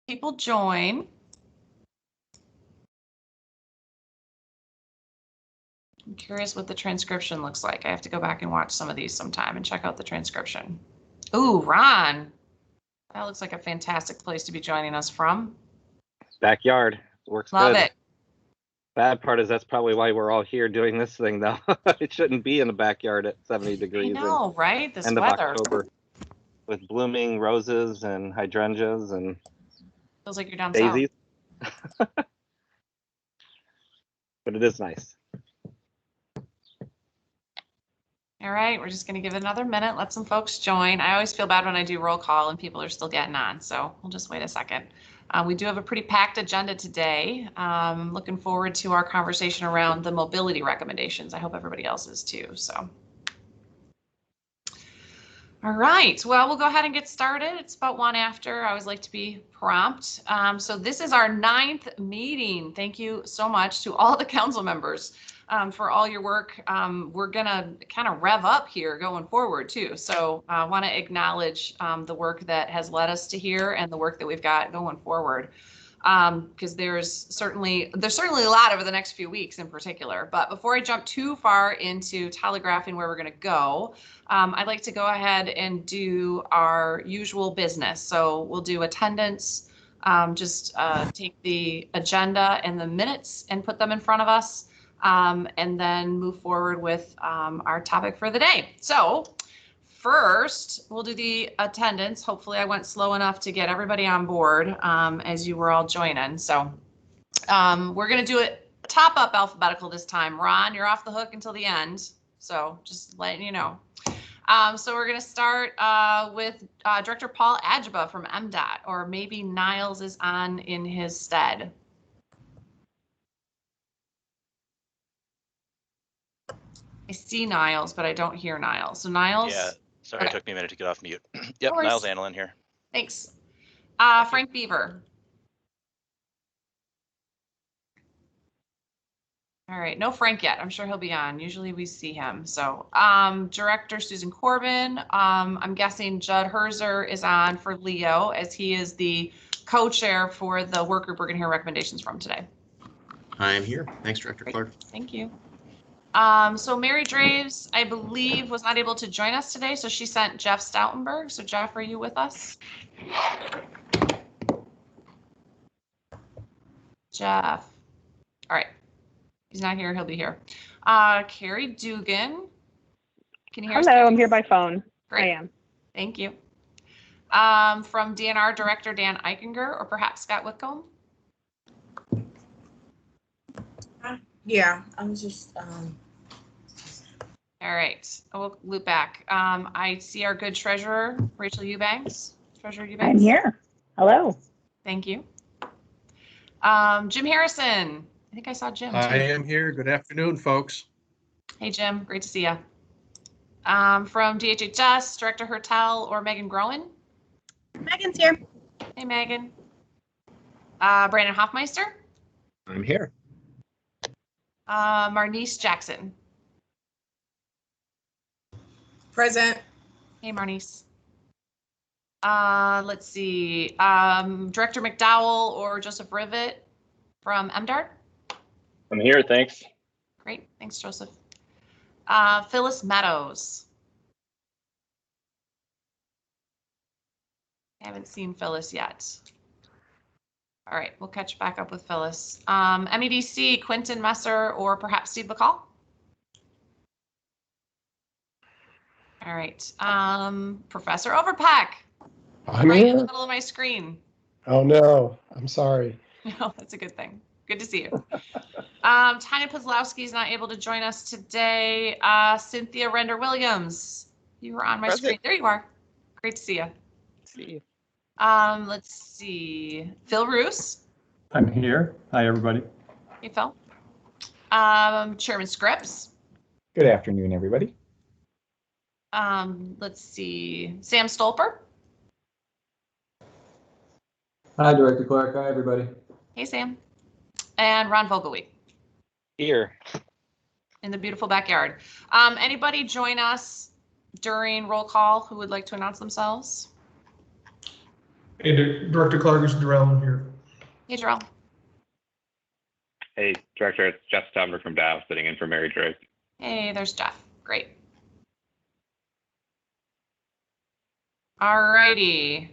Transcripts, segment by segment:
people join. I'm curious what the transcription looks like. I have to go back and watch some of these sometime and check out the transcription. Ooh, Ron. That looks like a fantastic place to be joining us from. Backyard. Works Love good. it. Bad part is that's probably why we're all here doing this thing, though. It shouldn't be in the backyard at 70 degrees. I know, right? This end weather. of October with blooming roses and hydrangeas and Feels like you're down daisies. south. But it is nice. All right, we're just going to give it another minute, let some folks join. I always feel bad when I do roll call and people are still getting on, so we'll just wait a second. We do have a pretty packed agenda today. Looking forward to our conversation around the mobility recommendations. I hope everybody else is too. So, all right, well, we'll go ahead and get started. It's about 1 after. I always like to be prompt. So this is our 9th meeting. Thank you so much to all the council members for all your work. We're gonna kind of rev up here going forward too. So I want to acknowledge the work that has led us to here and the work that we've got going forward. Because there's certainly a lot over the next few weeks in particular. But before I jump too far into telegraphing where we're going to go, I'd like to go ahead and do our usual business. So we'll do attendance, take the agenda and the minutes and put them in front of us. And then move forward with our topic for the day. So first, we'll do the attendance. Hopefully I went slow enough to get everybody on board as you were all joining. So we're going to do it top up alphabetical this time. Ron, you're off the hook until the end. So just letting you know. So we're going to start with Director Paul Adjaba from MDOT, or maybe Niles is on in his stead. I see Niles, but I don't hear Niles. So Niles? Yeah, sorry, Okay. It took me a minute to get off mute. Yep, No Niles worries. Anlin here. Thanks. Frank Beaver. All right, no Frank yet. I'm sure he'll be on. Usually we see him. So Director Susan Corbin. I'm guessing Judd Herzer is on for Leo, as he is the co-chair for the work group we're going to hear recommendations from today. I am here. Thanks, Director Great. Clark. Thank you. So Mary Draves, I believe, was not able to join us today, so she sent Jeff Stoutenberg. So Jeff, are you with us? Jeff. All right. He's not here. He'll be here. Carrie Dugan. Can you hear us? Hello, I'm here by phone. Great. I am. Thank you. From DNR Director Dan Eichinger, or perhaps Scott Whitcomb. Yeah, I was just. All right, we'll loop back. I see our good treasurer, Rachel Eubanks. Treasurer Eubanks. I'm here. Hello. Thank you. Jim Harrison. I think I saw Jim too. I am here. Good afternoon, folks. Hey, Jim. Great to see you. From DHHS, Director Hertel or Megan Groen. Megan's here. Hey, Megan. Brandon Hoffmeister. I'm here. Marnice Jackson. Present. Hey, Marnice. Let's see. Director McDowell or Joseph Rivet from MDART. I'm here, thanks. Great, thanks, Joseph. Phyllis Meadows. I haven't seen Phyllis yet. All right, we'll catch back up with Phyllis. MEDC, Quentin Messer or perhaps Steve McCall. All right, Professor Overpeck. I'm right here. in the middle of my screen. Oh no, I'm sorry. No, that's a good thing. Good to see you. Tanya Pozlowski is not able to join us today. Cynthia Render-Williams, you were on my screen. There you are. Great to see you. See you. Let's see. Phil Roos. I'm here. Hi, everybody. Hey, Phil. Chairman Scripps. Good afternoon, everybody. Let's see. Sam Stolper. Hi, Director Clark. Hi, everybody. Hey, Sam. And Ron Vogelweek. Here. In the beautiful backyard. Anybody join us during roll call who would like to announce themselves? Hey, Director Clark, is Darrell here. Hey, Jarrell. Hey, Director, it's Jeff Stumber from Dow, sitting in for Mary Drake. Hey, there's Jeff. Great. All righty.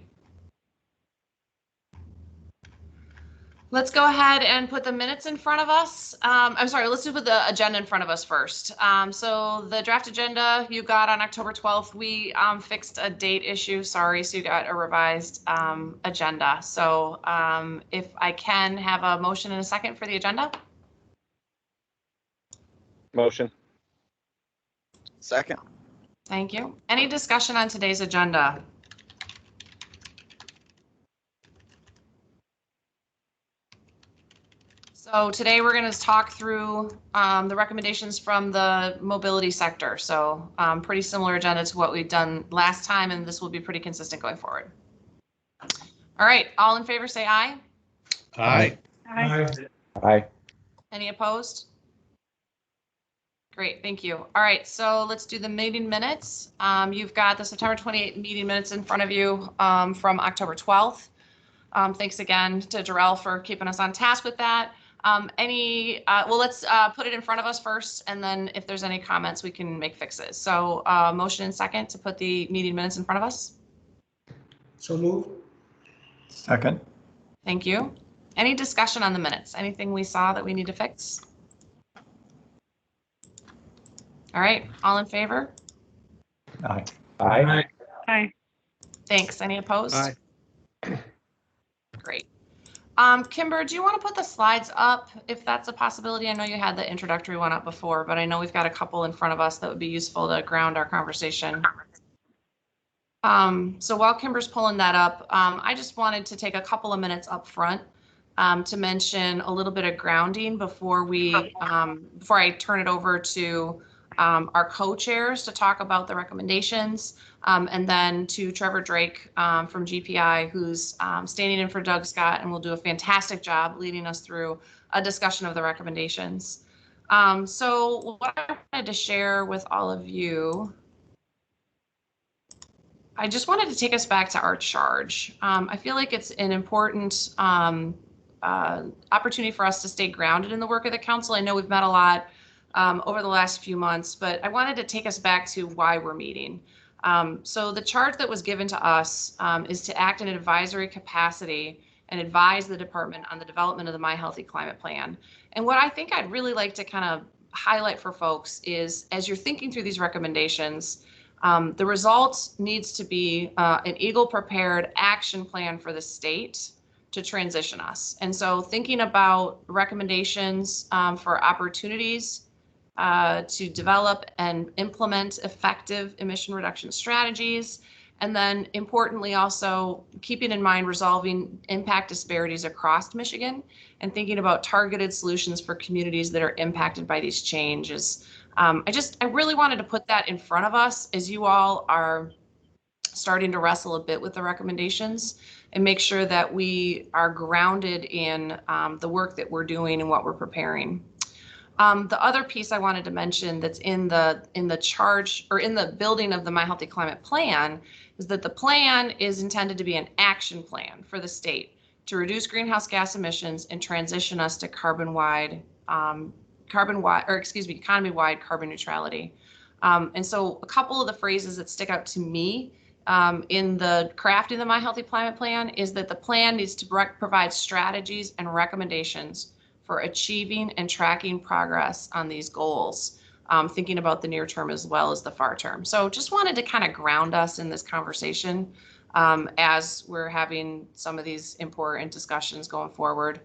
Let's go ahead and put the minutes in front of us. I'm sorry, let's put the agenda in front of us first. So the draft agenda you got on October 12th, we fixed a date issue, sorry, so you got a revised agenda. So if I can have a motion and a second for the agenda. Motion. Second. Thank you. Any discussion on today's agenda? So today we're going to talk through the recommendations from the mobility sector. So pretty similar agenda to what we've done last time, and this will be pretty consistent going forward. All right, all in favor say aye. Aye. Aye. Any opposed? Great, thank you. All right, so let's do the meeting minutes. You've got the September 28th meeting minutes in front of you from October 12th. Thanks again to Darrell for keeping us on task with that. Well, let's put it in front of us first, and then if there's any comments, we can make fixes. So motion and second to put the meeting minutes in front of us. So move. Second. Thank you. Any discussion on the minutes? Anything we saw that we need to fix? All right, all in favor? Aye. Aye. Aye. Thanks. Any opposed? Aye. Great. Kimber, do you want to put the slides up if that's a possibility? I know you had the introductory one up before, but I know we've got a couple in front of us that would be useful to ground our conversation. So while Kimber's pulling that up, I just wanted to take a couple of minutes up front to mention a little bit of grounding before before I turn it over to our co-chairs to talk about the recommendations, and then to Trevor Drake from GPI, who's standing in for Doug Scott and will do a fantastic job leading us through a discussion of the recommendations. So what I wanted to share with all of you, I just wanted to take us back to our charge. I feel like it's an important opportunity for us to stay grounded in the work of the council. I know we've met a lot over the last few months, but I wanted to take us back to why we're meeting. So the charge that was given to us is to act in an advisory capacity and advise the department on the development of the My Healthy Climate Plan. And what I think I'd really like to kind of highlight for folks is, as you're thinking through these recommendations, the result needs to be an eagle-prepared action plan for the state to transition us. And so thinking about recommendations for opportunities to develop and implement effective emission reduction strategies. And then importantly, also keeping in mind resolving impact disparities across Michigan and thinking about targeted solutions for communities that are impacted by these changes. I really wanted to put that in front of us as you all are starting to wrestle a bit with the recommendations and make sure that we are grounded in the work that we're doing and what we're preparing. The other piece I wanted to mention that's in the charge or in the building of the My Healthy Climate Plan is that the plan is intended to be an action plan for the state to reduce greenhouse gas emissions and transition us to economy-wide carbon neutrality. And so a couple of the phrases that stick out to me in the crafting the My Healthy Climate Plan is that the plan needs to provide strategies and recommendations for achieving and tracking progress on these goals, thinking about the near term as well as the far term. So just wanted to kind of ground us in this conversation as we're having some of these important discussions going forward.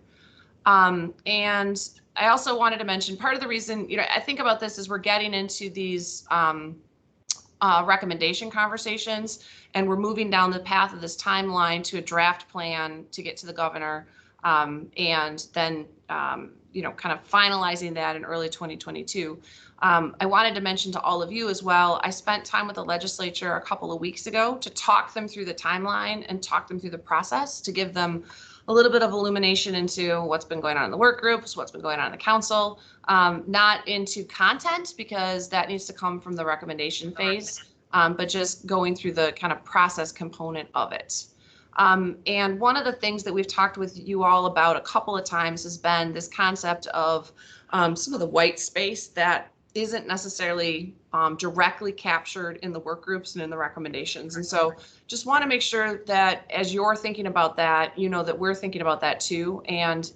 And I also wanted to mention part of the reason, I think about this is we're getting into these recommendation conversations, and we're moving down the path of this timeline to a draft plan to get to the governor, and then kind of finalizing that in early 2022. I wanted to mention to all of you as well, I spent time with the legislature a couple of weeks ago to talk them through the timeline and talk them through the process to give them a little bit of illumination into what's been going on in the work groups, what's been going on in the council, not into content because that needs to come from the recommendation phase, but just going through the kind of process component of it. And one of the things that we've talked with you all about a couple of times has been this concept of some of the white space that isn't necessarily directly captured in the work groups and in the recommendations. And so just want to make sure that as you're thinking about that, you know that we're thinking about that too. And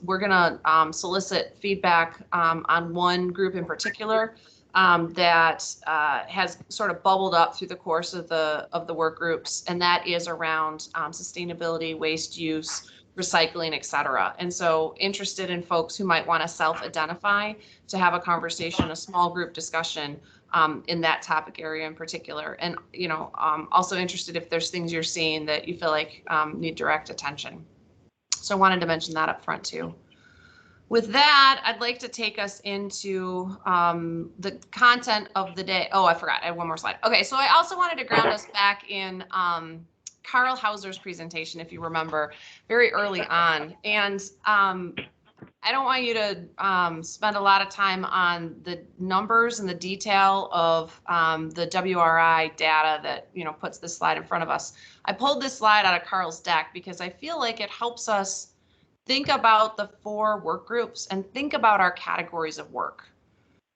we're going to solicit feedback on one group in particular that has sort of bubbled up through the course of the work groups, and that is around sustainability, waste use, recycling, et cetera. And so interested in folks who might want to self-identify to have a conversation, a small group discussion in that topic area in particular. And, you know, also interested if there's things you're seeing that you feel like need direct attention. So I wanted to mention that up front too. With that, I'd like to take us into the content of the day. Oh, I forgot. I have one more slide. Okay, so I also wanted to ground us back in Carl Hauser's presentation, if you remember, very early on. And I don't want you to spend a lot of time on the numbers and the detail of the WRI data that, you know, puts this slide in front of us. I pulled this slide out of Carl's deck because I feel like it helps us think about the 4 work groups and think about our categories of work.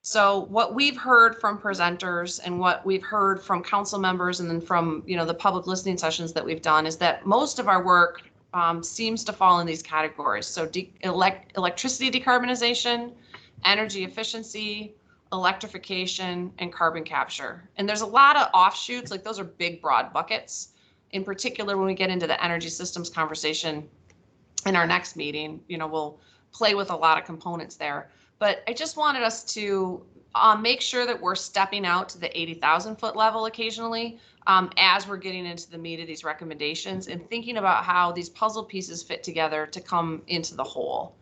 So what we've heard from presenters and what we've heard from council members and then from, you know, the public listening sessions that we've done is that most of our work seems to fall in these categories. So electricity decarbonization, energy efficiency, electrification, and carbon capture. And there's a lot of offshoots, like those are big, broad buckets. In particular, when we get into the energy systems conversation in our next meeting, you know, we'll play with a lot of components there. But I just wanted us to make sure that we're stepping out to the 80,000 foot level occasionally as we're getting into the meat of these recommendations and thinking about how these puzzle pieces fit together to come into the whole.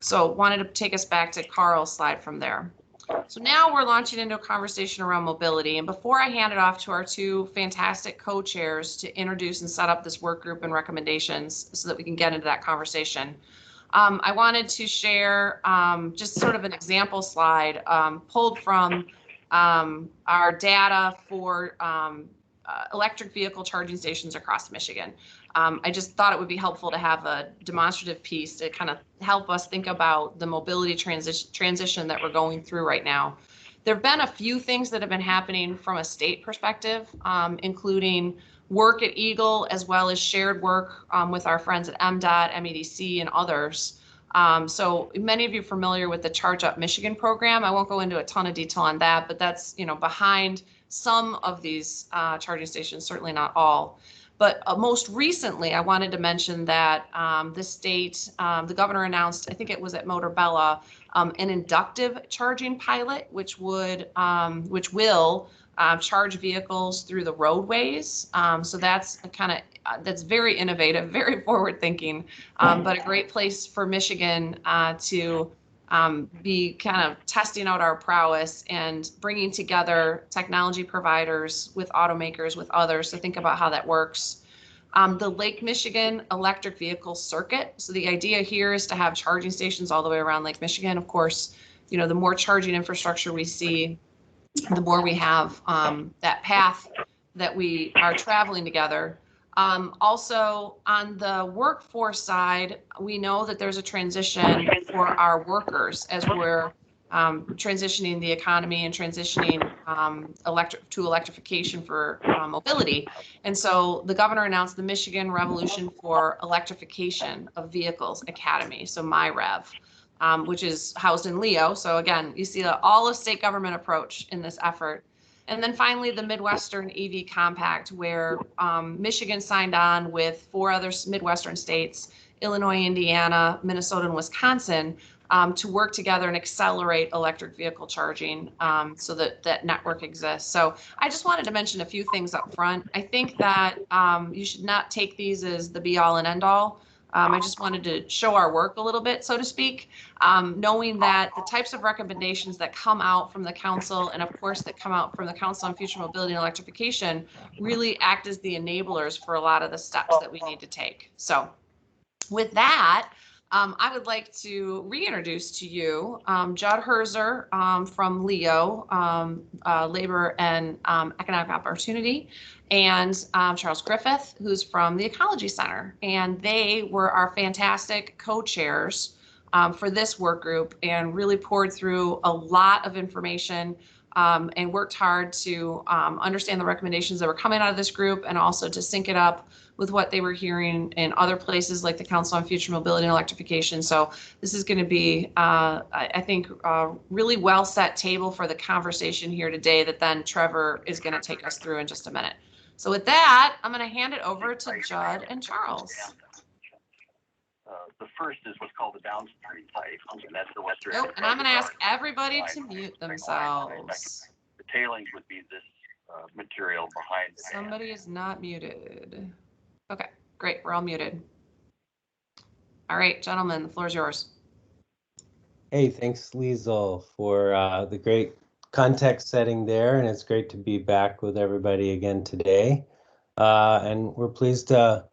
So wanted to take us back to Carl's slide from there. So now we're launching into a conversation around mobility. And before I hand it off to our 2 fantastic co-chairs to introduce and set up this work group and recommendations so that we can get into that conversation, I wanted to share just sort of an example slide pulled from our data for electric vehicle charging stations across Michigan. I just thought it would be helpful to have a demonstrative piece to kind of help us think about the mobility transition that we're going through right now. There have been a few things that have been happening from a state perspective, including work at Eagle, as well as shared work with our friends at MDOT, MEDC, and others. So many of you are familiar with the Charge Up Michigan program. I won't go into a ton of detail on that, but that's, you know, behind some of these charging stations, certainly not all. But most recently, I wanted to mention that the state, the governor announced, I think it was at Motorbella, an inductive charging pilot, which will charge vehicles through the roadways. So that's that's very innovative, very forward thinking, but a great place for Michigan to be kind of testing out our prowess and bringing together technology providers with automakers, with others to think about how that works. The Lake Michigan electric vehicle circuit. So the idea here is to have charging stations all the way around Lake Michigan. Of course, you know, the more charging infrastructure we see, the more we have that path that we are traveling together. Also, on the workforce side, we know that there's a transition for our workers as we're transitioning the economy and transitioning to electrification for mobility. And so the governor announced the Michigan Revolution for Electrification of Vehicles Academy, so MyRev, which is housed in Leo. So again, you see all of state government approach in this effort. And then finally, the Midwestern EV Compact, where Michigan signed on with 4 other Midwestern states, Illinois, Indiana, Minnesota, and Wisconsin, to work together and accelerate electric vehicle charging so that that network exists. So I just wanted to mention a few things up front. I think that you should not take these as the be all and end all. I just wanted to show our work a little bit, so to speak, knowing that the types of recommendations that come out from the council and of course that come out from the Council on Future Mobility and Electrification really act as the enablers for a lot of the steps that we need to take. So with that, I would like to reintroduce to you Judd Herzer from LEO, Labor and Economic Opportunity, and Charles Griffith, who's from the Ecology Center. And they were our fantastic co-chairs for this work group and really poured through a lot of information and worked hard to understand the recommendations that were coming out of this group and also to sync it up with what they were hearing in other places like the Council on Future Mobility and Electrification. So this is going to be, I think, a really well set table for the conversation here today that then Trevor is going to take us through in just a minute. So with that, I'm going to hand it over to Judd and Charles. The first is what's called the downstream pipe, and that's the western. Oh, and I'm going to ask everybody to mute themselves. The tailings would be this material behind. Somebody is not muted. Okay, great. We're all muted. All right, gentlemen, the floor is yours. Hey, thanks, Liesl, for the great context setting there, and it's great to be back with everybody again today. And we're pleased to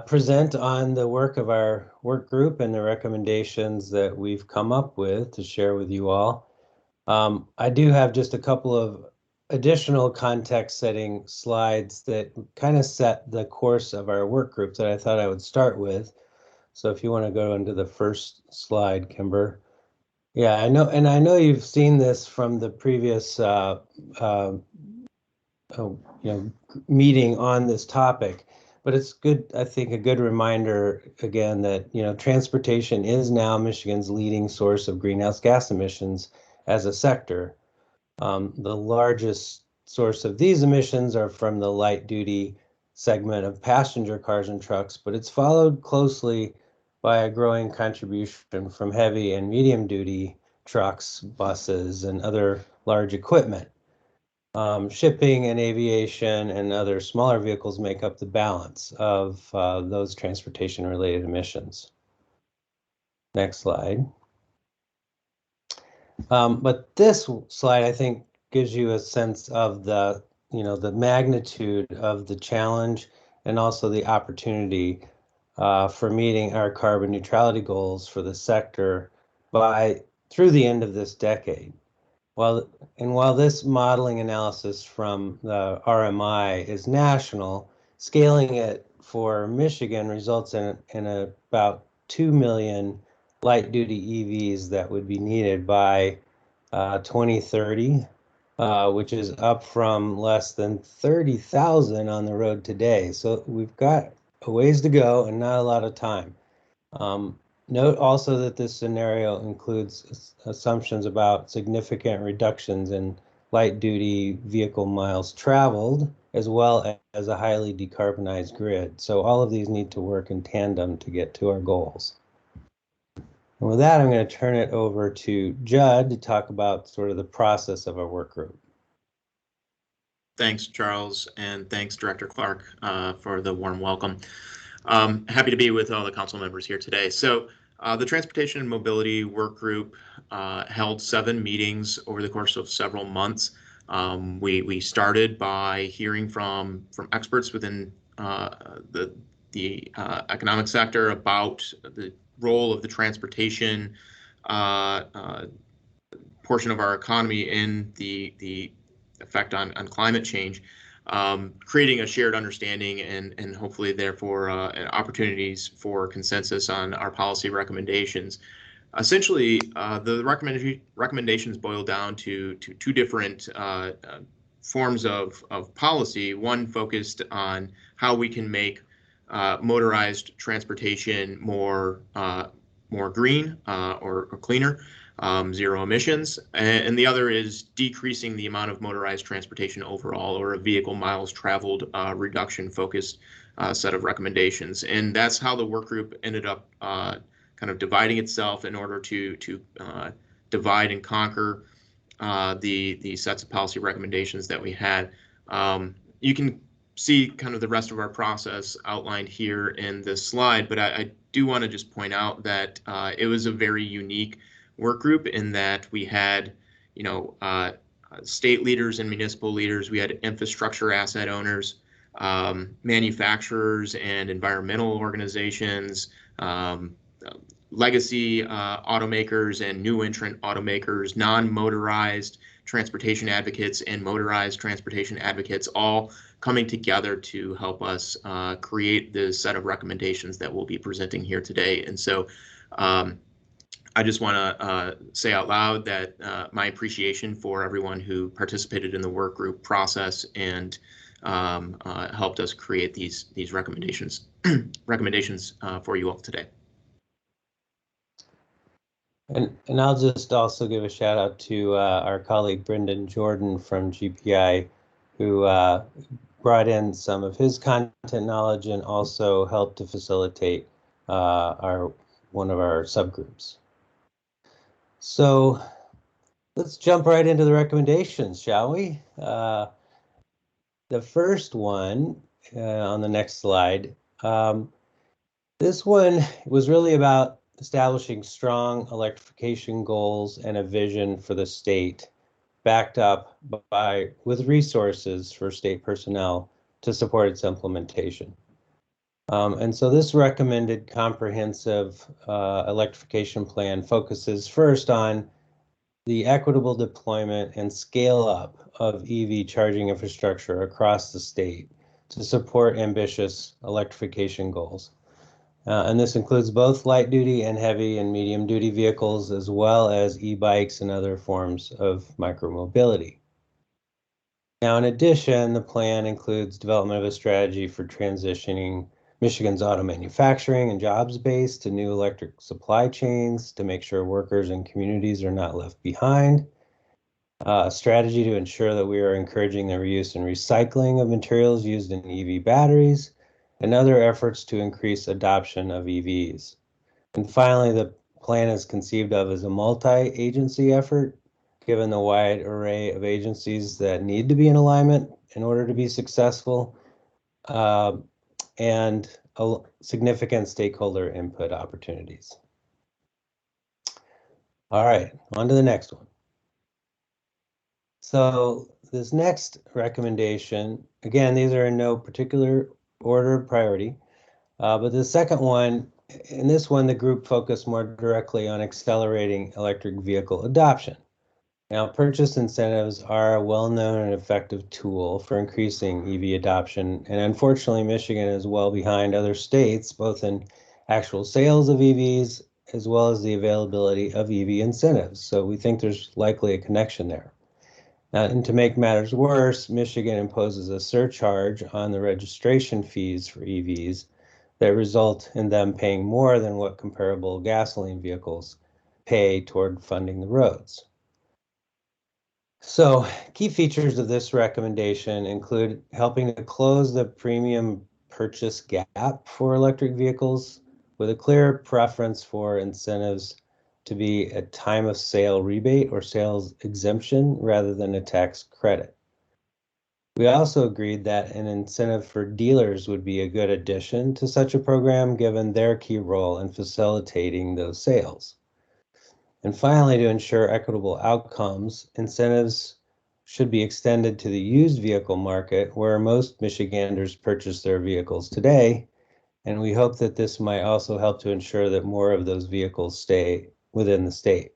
present on the work of our work group and the recommendations that we've come up with to share with you all. I do have just a couple of additional context setting slides that kind of set the course of our work group that I thought I would start with. So if you want to go into the first slide, Kimber. Yeah, I know you've seen this from the previous meeting on this topic, but it's good, I think, a good reminder again that transportation is now Michigan's leading source of greenhouse gas emissions as a sector. The largest source of these emissions are from the light duty segment of passenger cars and trucks, but it's followed closely by a growing contribution from heavy and medium duty trucks, buses, and other large equipment. Shipping and aviation and other smaller vehicles make up the balance of those transportation related emissions. Next slide. But this slide, I think, gives you a sense of the magnitude of the challenge and also the opportunity for meeting our carbon neutrality goals for the sector through the end of this decade. While this modeling analysis from the RMI is national, scaling it for Michigan results in about 2 million light-duty EVs that would be needed by 2030, which is up from less than 30,000 on the road today. So we've got a ways to go and not a lot of time. Note also that this scenario includes assumptions about significant reductions in light-duty vehicle miles traveled, as well as a highly decarbonized grid. So all of these need to work in tandem to get to our goals. And with that, I'm going to turn it over to Judd to talk about sort of the process of our work group. Thanks, Charles, and thanks, Director Clark, for the warm welcome. Happy to be with all the council members here today. So the Transportation and Mobility Work Group held 7 meetings over the course of several months. We started by hearing from experts within the economic sector about the role of the transportation portion of our economy in the effect on climate change, creating a shared understanding and hopefully therefore opportunities for consensus on our policy recommendations. Essentially, the recommendations boil down to 2 different forms of policy. One focused on how we can make motorized transportation more green or cleaner, zero emissions, and the other is decreasing the amount of motorized transportation overall, or a vehicle miles traveled reduction focused set of recommendations. And that's how the work group ended up kind of dividing itself in order to divide and conquer the sets of policy recommendations that we had. You can see kind of the rest of our process outlined here in this slide, but I do want to just point out that it was a very unique work group in that we had, state leaders and municipal leaders, we had infrastructure asset owners, manufacturers and environmental organizations, legacy automakers and new entrant automakers, non-motorized transportation advocates and motorized transportation advocates, all coming together to help us create the set of recommendations that we'll be presenting here today. And so I just want to say out loud that my appreciation for everyone who participated in the work group process and helped us create these recommendations for you all today. And I'll just also give a shout out to our colleague Brendan Jordan from GPI, who brought in some of his content knowledge and also helped to facilitate one of our subgroups. So let's jump right into the recommendations, shall we? The first one on the next slide, this one was really about establishing strong electrification goals and a vision for the state, backed up with resources for state personnel to support its implementation. And so this recommended comprehensive electrification plan focuses first on the equitable deployment and scale up of EV charging infrastructure across the state to support ambitious electrification goals. And this includes both light duty and heavy and medium duty vehicles, as well as e-bikes and other forms of micromobility. Now, in addition, the plan includes development of a strategy for transitioning Michigan's auto manufacturing and jobs base to new electric supply chains to make sure workers and communities are not left behind. A strategy to ensure that we are encouraging the reuse and recycling of materials used in EV batteries, and other efforts to increase adoption of EVs. And finally, the plan is conceived of as a multi-agency effort, given the wide array of agencies that need to be in alignment in order to be successful, and significant stakeholder input opportunities. All right, on to the next one. So this next recommendation, again, these are in no particular order of priority, but the second one, in this one, the group focused more directly on accelerating electric vehicle adoption. Now, purchase incentives are a well-known and effective tool for increasing EV adoption, and unfortunately, Michigan is well behind other states, both in actual sales of EVs as well as the availability of EV incentives. So we think there's likely a connection there. And to make matters worse, Michigan imposes a surcharge on the registration fees for EVs that result in them paying more than what comparable gasoline vehicles pay toward funding the roads. So key features of this recommendation include helping to close the premium purchase gap for electric vehicles with a clear preference for incentives to be a time of sale rebate or sales exemption rather than a tax credit. We also agreed that an incentive for dealers would be a good addition to such a program, given their key role in facilitating those sales. And finally, to ensure equitable outcomes, incentives should be extended to the used vehicle market, where most Michiganders purchase their vehicles today. And we hope that this might also help to ensure that more of those vehicles stay within the state.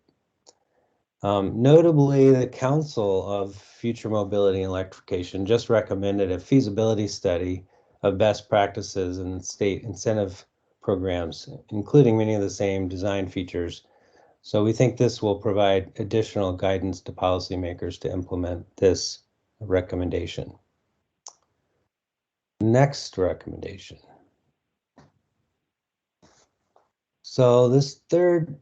Notably, the Council of Future Mobility and Electrification just recommended a feasibility study of best practices in state incentive programs, including many of the same design features. So we think this will provide additional guidance to policymakers to implement this recommendation. Next recommendation. So this third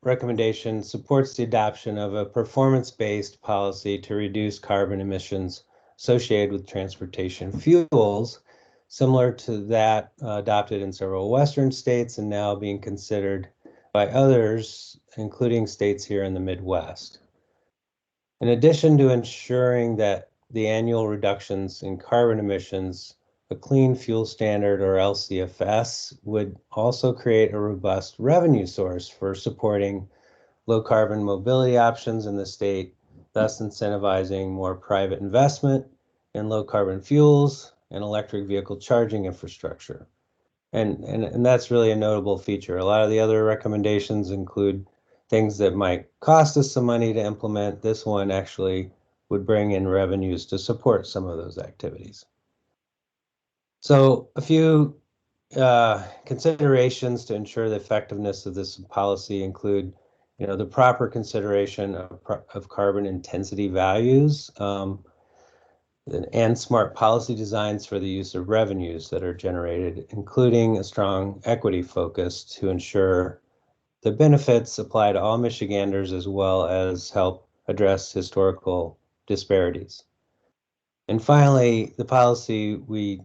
recommendation supports the adoption of a performance-based policy to reduce carbon emissions associated with transportation fuels, similar to that adopted in several Western states and now being considered by others, including states here in the Midwest. In addition to ensuring that the annual reductions in carbon emissions, a clean fuel standard, or LCFS, would also create a robust revenue source for supporting low carbon mobility options in the state, thus incentivizing more private investment in low carbon fuels and electric vehicle charging infrastructure. And that's really a notable feature. A lot of the other recommendations include things that might cost us some money to implement. This one actually would bring in revenues to support some of those activities. So a few considerations to ensure the effectiveness of this policy include, the proper consideration of carbon intensity values, and smart policy designs for the use of revenues that are generated, including a strong equity focus to ensure the benefits apply to all Michiganders as well as help address historical disparities. And finally, the policy, we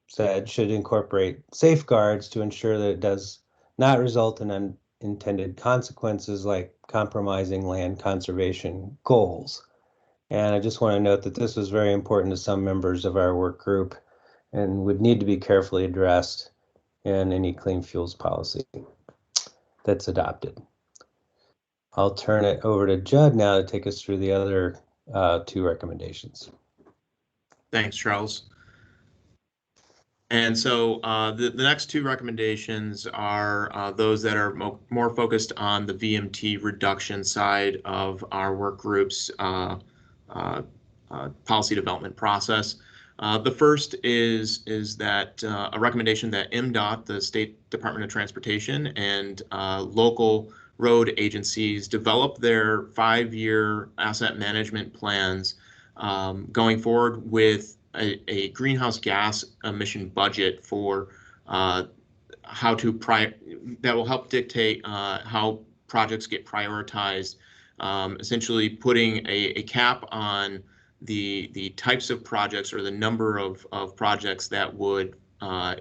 said, should incorporate safeguards to ensure that it does not result in unintended consequences like compromising land conservation goals. And I just want to note that this was very important to some members of our work group and would need to be carefully addressed in any clean fuels policy that's adopted. I'll turn it over to Judd now to take us through the other two recommendations. Thanks, Charles. And so the next two recommendations are those that are more focused on the VMT reduction side of our work group's policy development process. The first is that a recommendation that MDOT, the State Department of Transportation, and local road agencies develop their 5-year asset management plans going forward with a greenhouse gas emission budget for how to that will help dictate how projects get prioritized, essentially putting a cap on the types of projects or the number of projects that would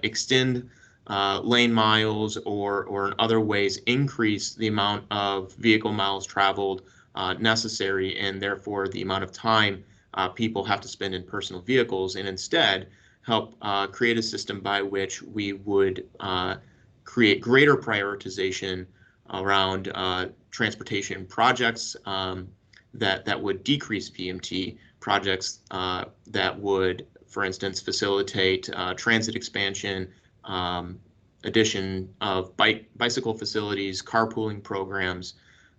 extend lane miles or in other ways increase the amount of vehicle miles traveled necessary, and therefore the amount of time people have to spend in personal vehicles, and instead help create a system by which we would create greater prioritization around transportation projects that would decrease VMT, projects that would, for instance, facilitate transit expansion, addition of bicycle facilities, carpooling programs,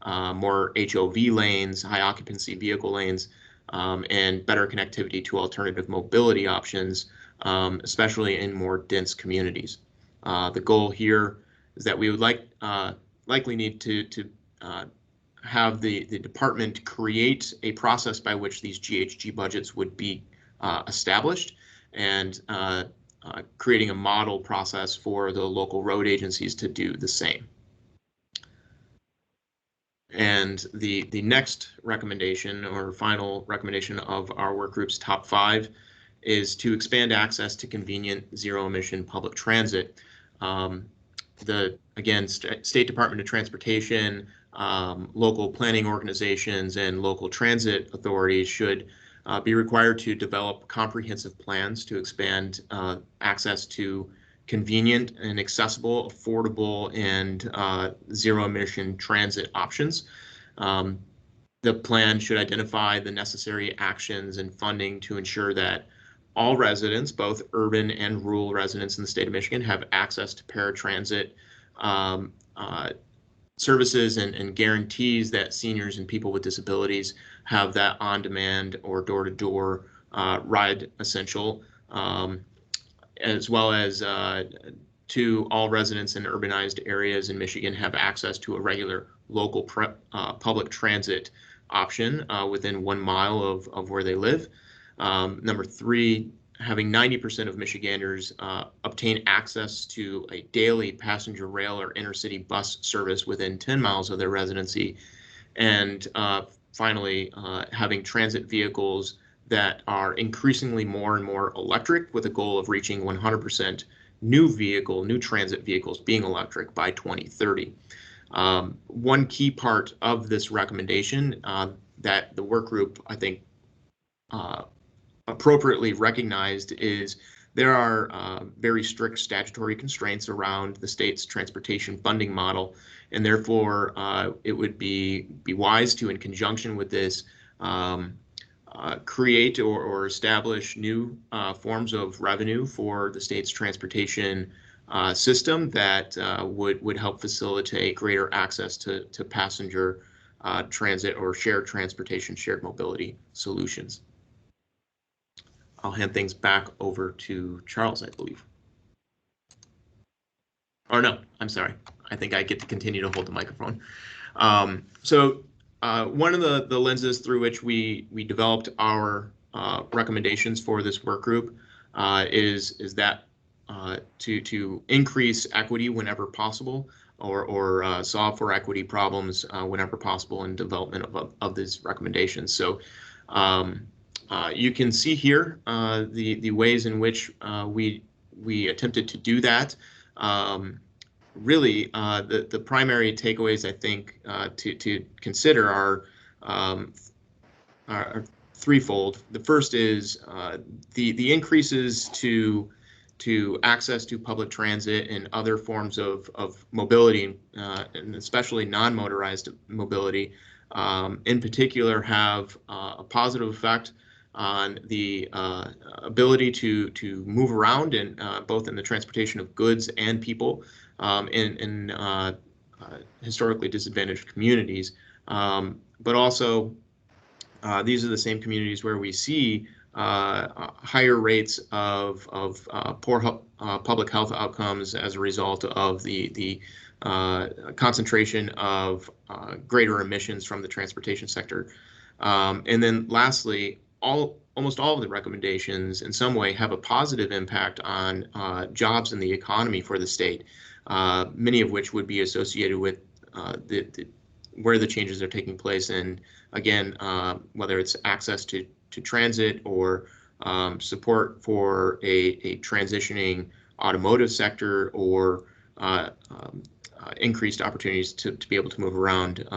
more HOV lanes, high occupancy vehicle lanes, and better connectivity to alternative mobility options, especially in more dense communities. The goal here is that we would likely need to have the department create a process by which these GHG budgets would be established, and creating a model process for the local road agencies to do the same. And the next recommendation, or final recommendation of our work group's top 5, is to expand access to convenient zero-emission public transit. Again, State Department of Transportation, local planning organizations, and local transit authorities should be required to develop comprehensive plans to expand access to convenient and accessible, affordable, and zero-emission transit options. The plan should identify the necessary actions and funding to ensure that all residents, both urban and rural residents in the state of Michigan, have access to paratransit services, and guarantees that seniors and people with disabilities have that on-demand or door-to-door ride essential, as well as to all residents in urbanized areas in Michigan have access to a regular local public transit option within 1 mile of where they live. Number 3, having 90% of Michiganders obtain access to a daily passenger rail or intercity bus service within 10 miles of their residency. And finally, having transit vehicles that are increasingly more and more electric, with a goal of reaching 100% new transit vehicles being electric by 2030. One key part of this recommendation that the work group, I think, appropriately recognized is there are very strict statutory constraints around the state's transportation funding model, and therefore it would be wise to, in conjunction with this, create or establish new forms of revenue for the state's transportation system that would help facilitate greater access to passenger transit or shared transportation, shared mobility solutions. I'll hand things back over to Charles, I believe. Or no, I'm sorry. I think I get to continue to hold the microphone. One of the lenses through which we developed our recommendations for this work group is that to increase equity whenever possible, or solve for equity problems whenever possible in development of these recommendations. So you can see here the ways in which we attempted to do that. Really, the primary takeaways I think to consider are threefold. The first is the increases to access to public transit and other forms of mobility, and especially non-motorized mobility, in particular, have a positive effect on the ability to move around in both in the transportation of goods and people in historically disadvantaged communities, but also these are the same communities where we see higher rates of poor public health outcomes as a result of the concentration of greater emissions from the transportation sector. And then lastly, almost all of the recommendations in some way have a positive impact on jobs in the economy for the state, many of which would be associated with where the changes are taking place. And again, whether it's access to transit or support for a transitioning automotive sector, or increased opportunities to be able to move around,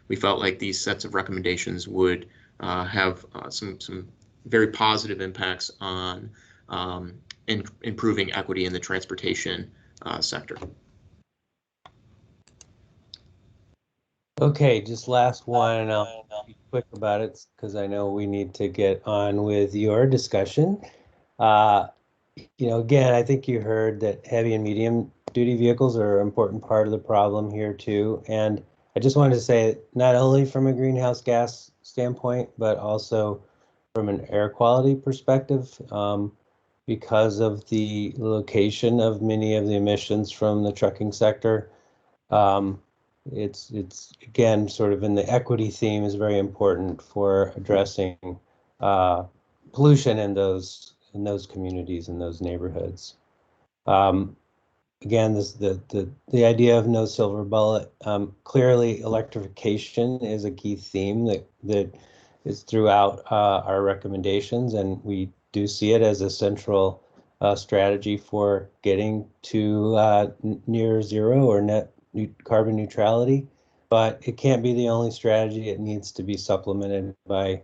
we felt like these sets of recommendations would have some very positive impacts on improving equity in the transportation sector. Okay, just last one, and I'll be quick about it because I know we need to get on with your discussion. Again, I think you heard that heavy and medium duty vehicles are an important part of the problem here too. And I just wanted to say, not only from a greenhouse gas standpoint, but also from an air quality perspective, because of the location of many of the emissions from the trucking sector. It's again sort of in the equity theme is very important for addressing pollution in those communities, in those neighborhoods. Again, the idea of no silver bullet. Clearly, electrification is a key theme that is throughout our recommendations, and we do see it as a central strategy for getting to near zero or net carbon neutrality. But it can't be the only strategy. It needs to be supplemented by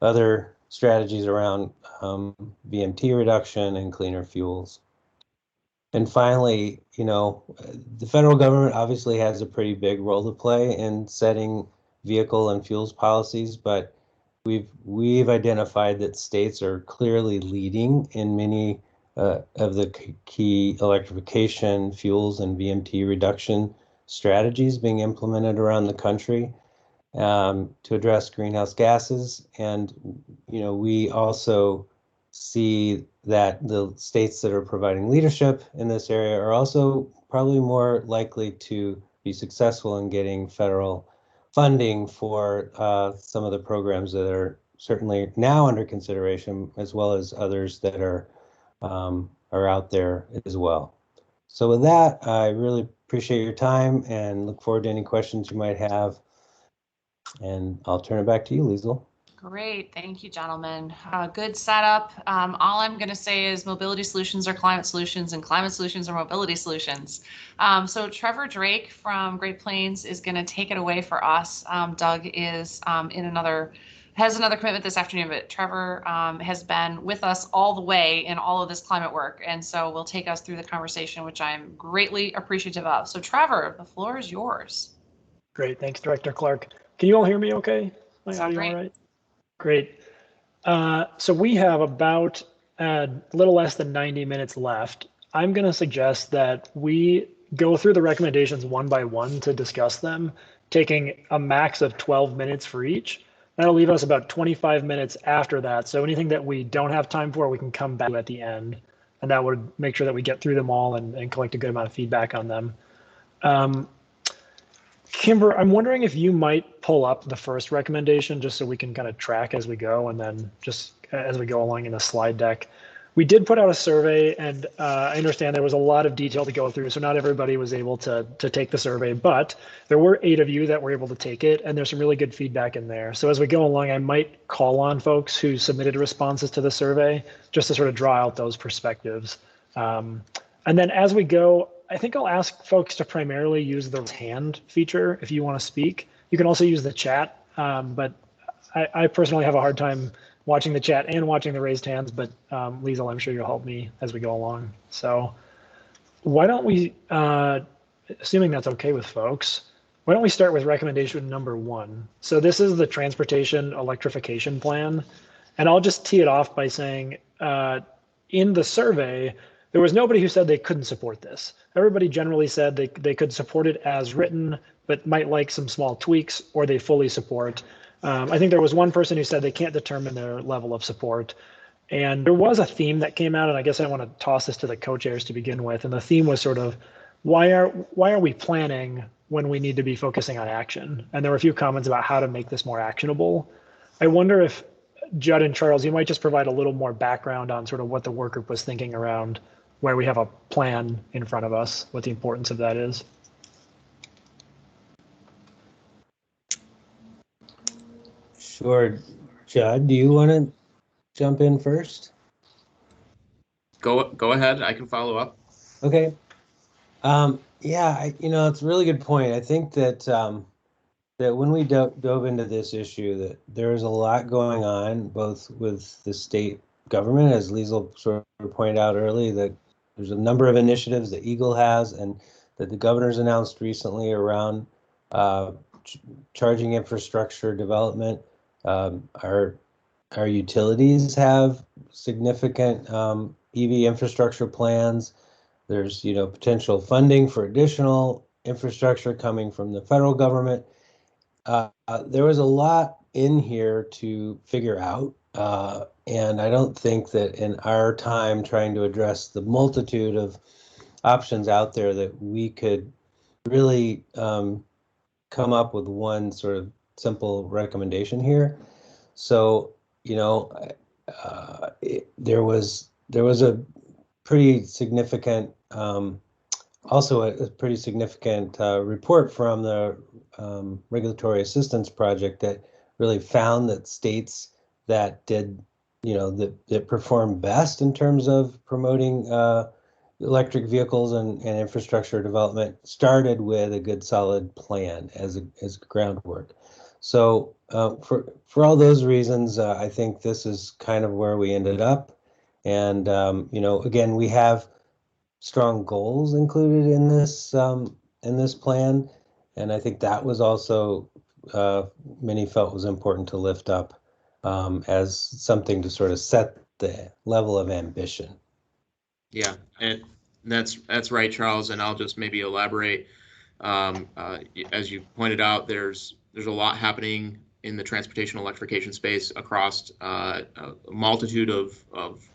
other strategies around Vmt reduction and cleaner fuels. And finally, the federal government obviously has a pretty big role to play in setting vehicle and fuels policies, but we've identified that states are clearly leading in many of the key electrification, fuels, and Vmt reduction strategies being implemented around the country to address greenhouse gases. And we also see that the states that are providing leadership in this area are also probably more likely to be successful in getting federal funding for some of the programs that are certainly now under consideration, as well as others that are out there as well. So with that, I really appreciate your time and look forward to any questions you might have. And I'll turn it back to you, Liesl. Great, thank you, gentlemen. Good setup. All I'm going to say is mobility solutions are climate solutions, and climate solutions are mobility solutions. So Trevor Drake from Great Plains is going to take it away for us. Doug is has another commitment this afternoon, but Trevor has been with us all the way in all of this climate work, and so will take us through the conversation, which I'm greatly appreciative of. So Trevor, the floor is yours. Great, thanks, Director Clark. Can you all hear me okay? My audio all right? Great. So we have about a little less than 90 minutes left. I'm going to suggest that we go through the recommendations one by one to discuss them, taking a max of 12 minutes for each. That'll leave us about 25 minutes after that. So anything that we don't have time for, we can come back to at the end. And that would make sure that we get through them all and collect a good amount of feedback on them. Kimber, I'm wondering if you might pull up the first recommendation just so we can kind of track as we go, and then just as we go along in the slide deck. We did put out a survey, and I understand there was a lot of detail to go through, so not everybody was able to take the survey, but there were 8 of you that were able to take it, and there's some really good feedback in there. So as we go along, I might call on folks who submitted responses to the survey just to sort of draw out those perspectives. And then as we go, I think I'll ask folks to primarily use the hand feature if you want to speak. You can also use the chat, but I personally have a hard time watching the chat and watching the raised hands, but Liesl, I'm sure you'll help me as we go along. So why don't we, assuming that's okay with folks, why don't we start with recommendation number 1? So this is the transportation electrification plan. And I'll just tee it off by saying in the survey, there was nobody who said they couldn't support this. Everybody generally said they could support it as written, but might like some small tweaks, or they fully support. I think there was one person who said they can't determine their level of support. And there was a theme that came out, and I guess I want to toss this to the co-chairs to begin with. And the theme was sort of, why are we planning when we need to be focusing on action? And there were a few comments about how to make this more actionable. I wonder if Judd and Charles, you might just provide a little more background on sort of what the work group was thinking around where we have a plan in front of us, what the importance of that is. Sure. Judd, do you want to jump in first? Go ahead. I can follow up. Okay. Yeah, it's a really good point. I think that that when we dove into this issue, that there is a lot going on, both with the state government, as Liesl sort of pointed out early, that there's a number of initiatives that Eagle has and that the governor's announced recently around charging infrastructure development. Our utilities have significant EV infrastructure plans. There's potential funding for additional infrastructure coming from the federal government. There was a lot in here to figure out, and I don't think that in our time trying to address the multitude of options out there that we could really come up with one sort of simple recommendation here. So there was a pretty significant also a pretty significant report from the Regulatory Assistance Project that really found that states that did, that performed best in terms of promoting electric vehicles and infrastructure development started with a good solid plan as groundwork. So for all those reasons, I think this is kind of where we ended up. And again, we have strong goals included in this plan, and I think that was also many felt was important to lift up as something to sort of set the level of ambition. Yeah, and that's right, Charles. And I'll just maybe elaborate. As you pointed out, there's a lot happening in the transportation electrification space across a multitude of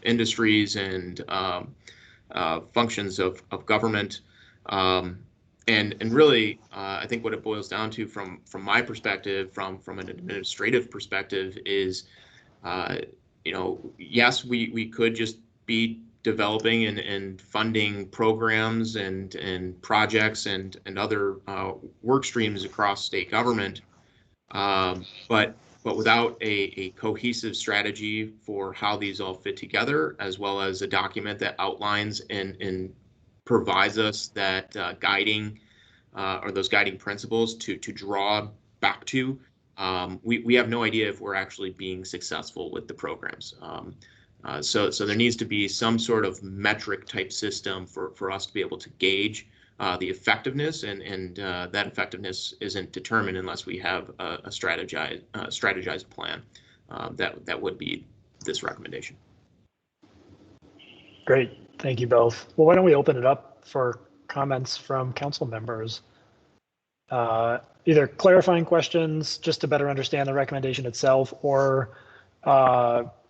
industries and functions of government. And really, I think what it boils down to from my perspective, from an administrative perspective, is, yes, we could just be developing and funding programs and projects and other work streams across state government, but without a cohesive strategy for how these all fit together, as well as a document that outlines and provides us that guiding or those guiding principles to draw back to, we have no idea if we're actually being successful with the programs. So there needs to be some sort of metric type system for us to be able to gauge the effectiveness, and that effectiveness isn't determined unless we have a strategized plan. That would be this recommendation. Great. Thank you both. Well, why don't we open it up for comments from council members? Either clarifying questions just to better understand the recommendation itself, or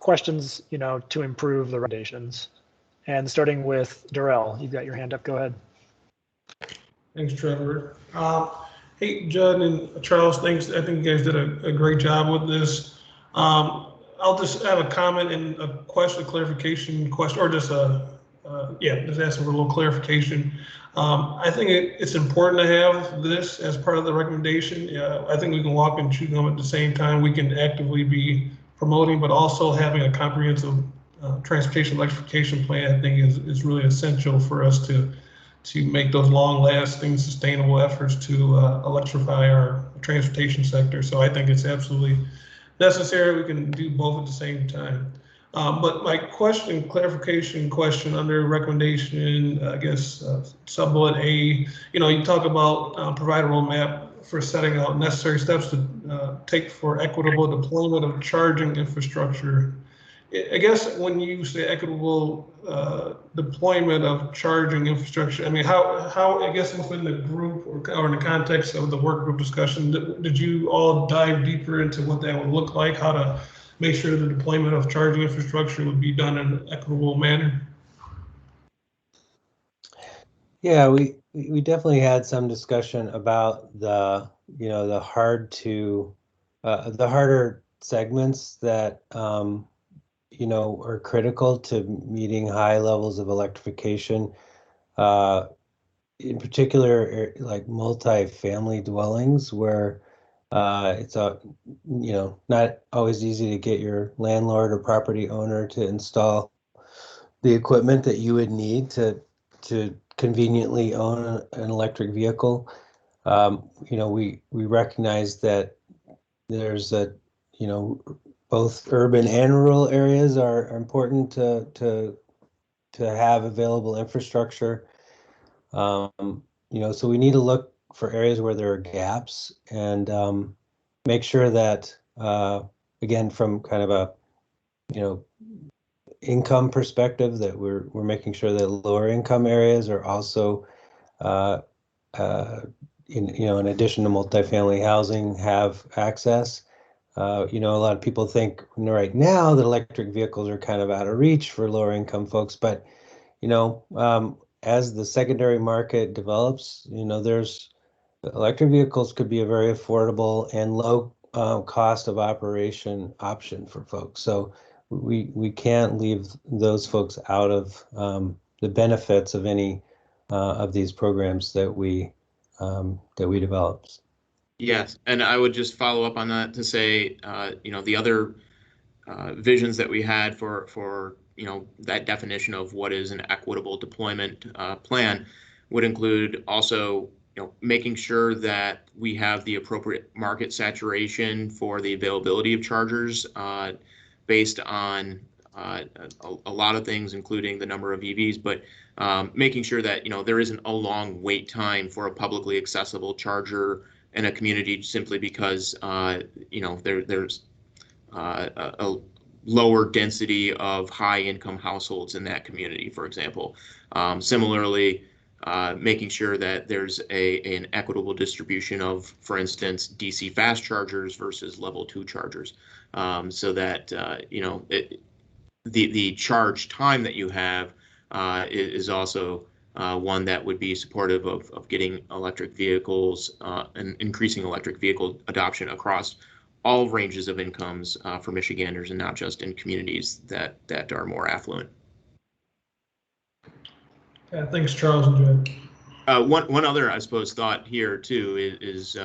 questions, to improve the recommendations. And starting with Darrell, you've got your hand up. Go ahead. Thanks, Trevor. Hey, Judd and Charles, thanks. I think you guys did a great job with this. I'll just have a comment and a question, a clarification question, or just just asking for a little clarification. I think it's important to have this as part of the recommendation. I think we can walk and chew gum at the same time. We can actively be promoting, but also having a comprehensive transportation electrification plan, I think is really essential for us to make those long-lasting, sustainable efforts to electrify our transportation sector. So I think it's absolutely necessary. We can do both at the same time. But my clarification question under recommendation, I guess, sub-bullet A, you talk about provide a roadmap for setting out necessary steps to take for equitable deployment of charging infrastructure. I guess when you say equitable deployment of charging infrastructure, I mean, how I guess within the group or in the context of the work group discussion, did you all dive deeper into what that would look like, how to make sure the deployment of charging infrastructure would be done in an equitable manner? Yeah, we definitely had some discussion about the harder segments that are critical to meeting high levels of electrification. In particular, like multi-family dwellings, where it's not always easy to get your landlord or property owner to install the equipment that you would need to conveniently own an electric vehicle. We recognize that there's both urban and rural areas are important to have available infrastructure. So we need to look for areas where there are gaps and make sure that, again, from kind of a income perspective, that we're making sure that lower income areas are also in addition to multifamily housing, have access. A lot of people think right now that electric vehicles are kind of out of reach for lower income folks, but as the secondary market develops, there's electric vehicles could be a very affordable and low cost of operation option for folks. So we can't leave those folks out of the benefits of any of these programs that we develop. Yes, and I would just follow up on that to say, the other visions that we had for that definition of what is an equitable deployment plan would include also making sure that we have the appropriate market saturation for the availability of chargers based on a lot of things, including the number of EVs, but making sure that there isn't a long wait time for a publicly accessible charger in a community simply because there's a lower density of high income households in that community, for example. Similarly, making sure that there's an equitable distribution of, for instance, DC fast chargers versus level 2 chargers, so that the charge time that you have is also one that would be supportive of getting electric vehicles and increasing electric vehicle adoption across all ranges of incomes for Michiganders, and not just in communities that are more affluent. Yeah, thanks, Charles and Jed. One other, I suppose, thought here too is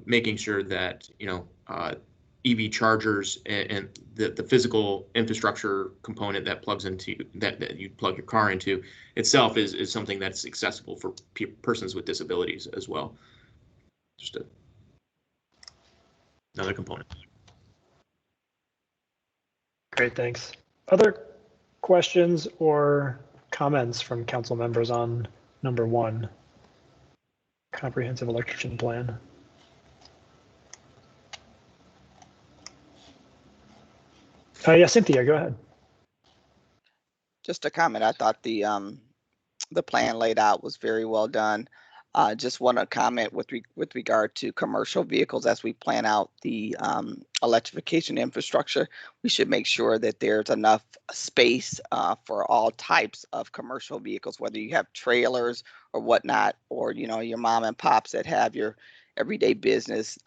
making sure that EV chargers and the physical infrastructure component that plugs into that you plug your car into itself is something that's accessible for persons with disabilities as well. Just another component. Great, thanks. Other questions or comments from council members on number 1, comprehensive electrician plan? Yeah, Cynthia, go ahead. Just a comment. I thought the plan laid out was very well done. Just want to comment with regard to commercial vehicles as we plan out the electrification infrastructure. We should make sure that there's enough space for all types of commercial vehicles, whether you have trailers or whatnot, or your mom and pops that have your everyday business.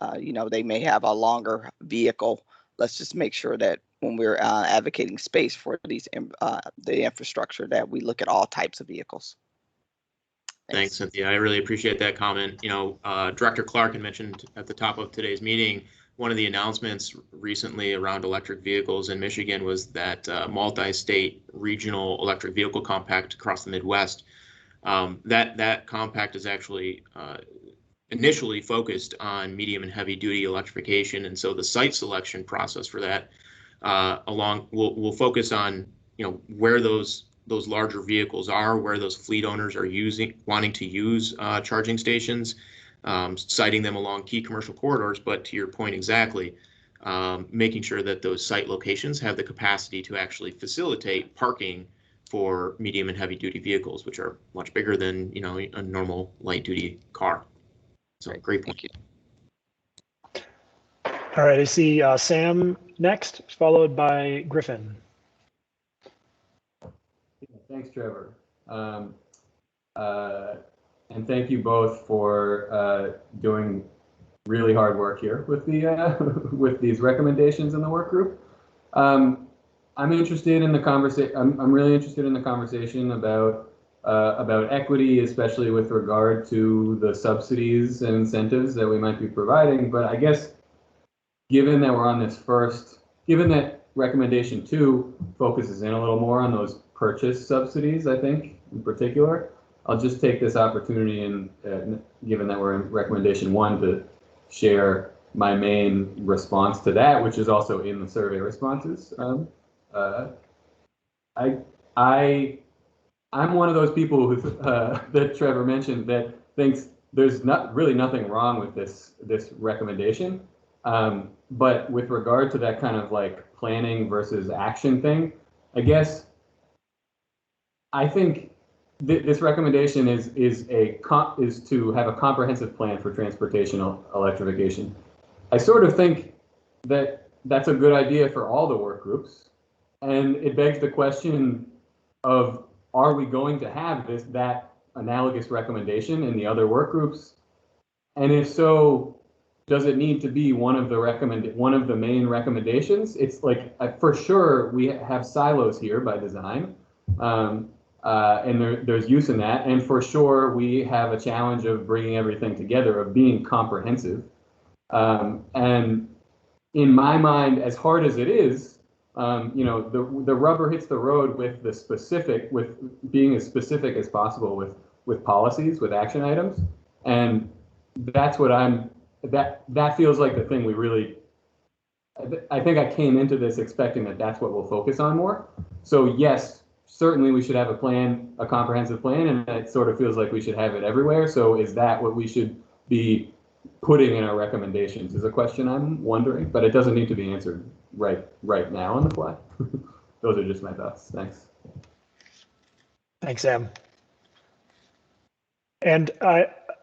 They may have a longer vehicle. Let's just make sure that when we're advocating space for the infrastructure, that we look at all types of vehicles. Thanks, Cynthia. I really appreciate that comment. Director Clark had mentioned at the top of today's meeting, one of the announcements recently around electric vehicles in Michigan was that multi-state regional electric vehicle compact across the Midwest. That compact is actually initially focused on medium and heavy duty electrification, and so the site selection process for that will focus on where those larger vehicles are, where those fleet owners are wanting to use charging stations, siting them along key commercial corridors. But to your point exactly, making sure that those site locations have the capacity to actually facilitate parking for medium and heavy duty vehicles, which are much bigger than a normal light duty car. So great point. All right, I see Sam next, followed by Griffin. Thanks, Trevor. And thank you both for doing really hard work here with the with these recommendations in the work group. I'm interested in the conversation. I'm really interested in the conversation about equity, especially with regard to the subsidies and incentives that we might be providing. But I guess given that we're on this given that recommendation 2 focuses in a little more on those purchase subsidies, I think in particular, I'll just take this opportunity and given that we're in recommendation 1 to share my main response to that, which is also in the survey responses. I'm one of those people who that Trevor mentioned that thinks there's really nothing wrong with this recommendation. But with regard to that kind of like planning versus action thing, I guess I think this recommendation is to have a comprehensive plan for transportation electrification. I sort of think that that's a good idea for all the work groups, and it begs the question of, are we going to have that analogous recommendation in the other work groups? And if so, does it need to be one of the main recommendations? It's like, for sure, we have silos here by design, and there's use in that. And for sure, we have a challenge of bringing everything together, of being comprehensive. And in my mind, as hard as it is, the rubber hits the road with with being as specific as possible with policies, with action items. And that's what that feels like the thing we really, I think I came into this expecting that that's what we'll focus on more. So yes, certainly we should have a plan, a comprehensive plan, and it sort of feels like we should have it everywhere. So is that what we should be putting in our recommendations is a question I'm wondering, but it doesn't need to be answered right now on the fly. Those are just my thoughts. Thanks. Thanks, Sam. And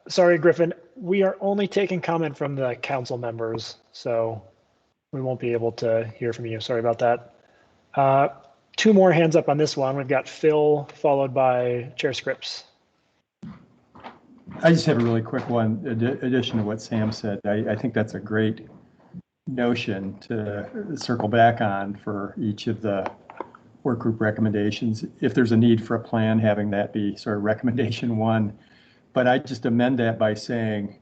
sorry, Griffin, we are only taking comment from the council members, so we won't be able to hear from you. Sorry about that. 2 more hands up on this one. We've got Phil, followed by Chair Scripps. I just have a really quick one, addition to what Sam said. I think that's a great notion to circle back on for each of the work group recommendations. If there's a need for a plan, having that be sort of recommendation 1. But I just amend that by saying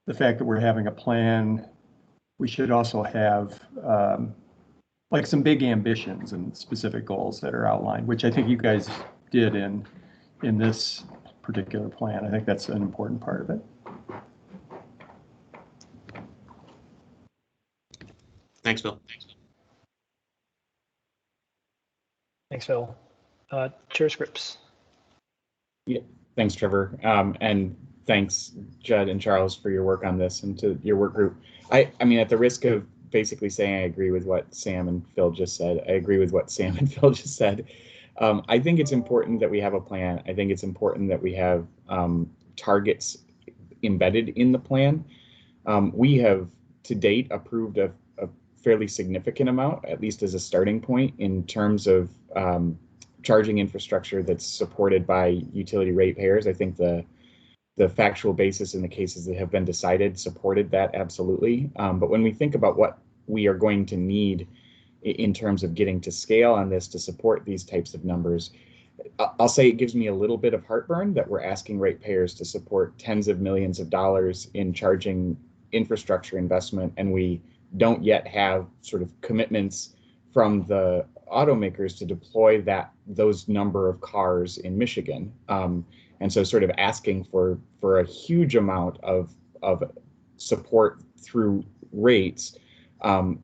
the fact that we're having a plan, we should also have like some big ambitions and specific goals that are outlined, which I think you guys did in this particular plan. I think that's an important part of it. Thanks, Phil. Thanks, Phil. Chair Scripps. Yeah, thanks, Trevor. And thanks, Judd and Charles, for your work on this and to your work group. I mean, at the risk of basically saying I agree with what Sam and Phil just said, I agree with what Sam and Phil just said. I think it's important that we have a plan. I think it's important that we have targets embedded in the plan. We have to date approved a fairly significant amount, at least as a starting point, in terms of charging infrastructure that's supported by utility ratepayers. I think the factual basis in the cases that have been decided supported that absolutely. But when we think about what we are going to need in terms of getting to scale on this to support these types of numbers, I'll say it gives me a little bit of heartburn that we're asking ratepayers to support tens of millions of dollars in charging infrastructure investment, and we don't yet have sort of commitments from the automakers to deploy those number of cars in Michigan. And so sort of asking for a huge amount of support through rates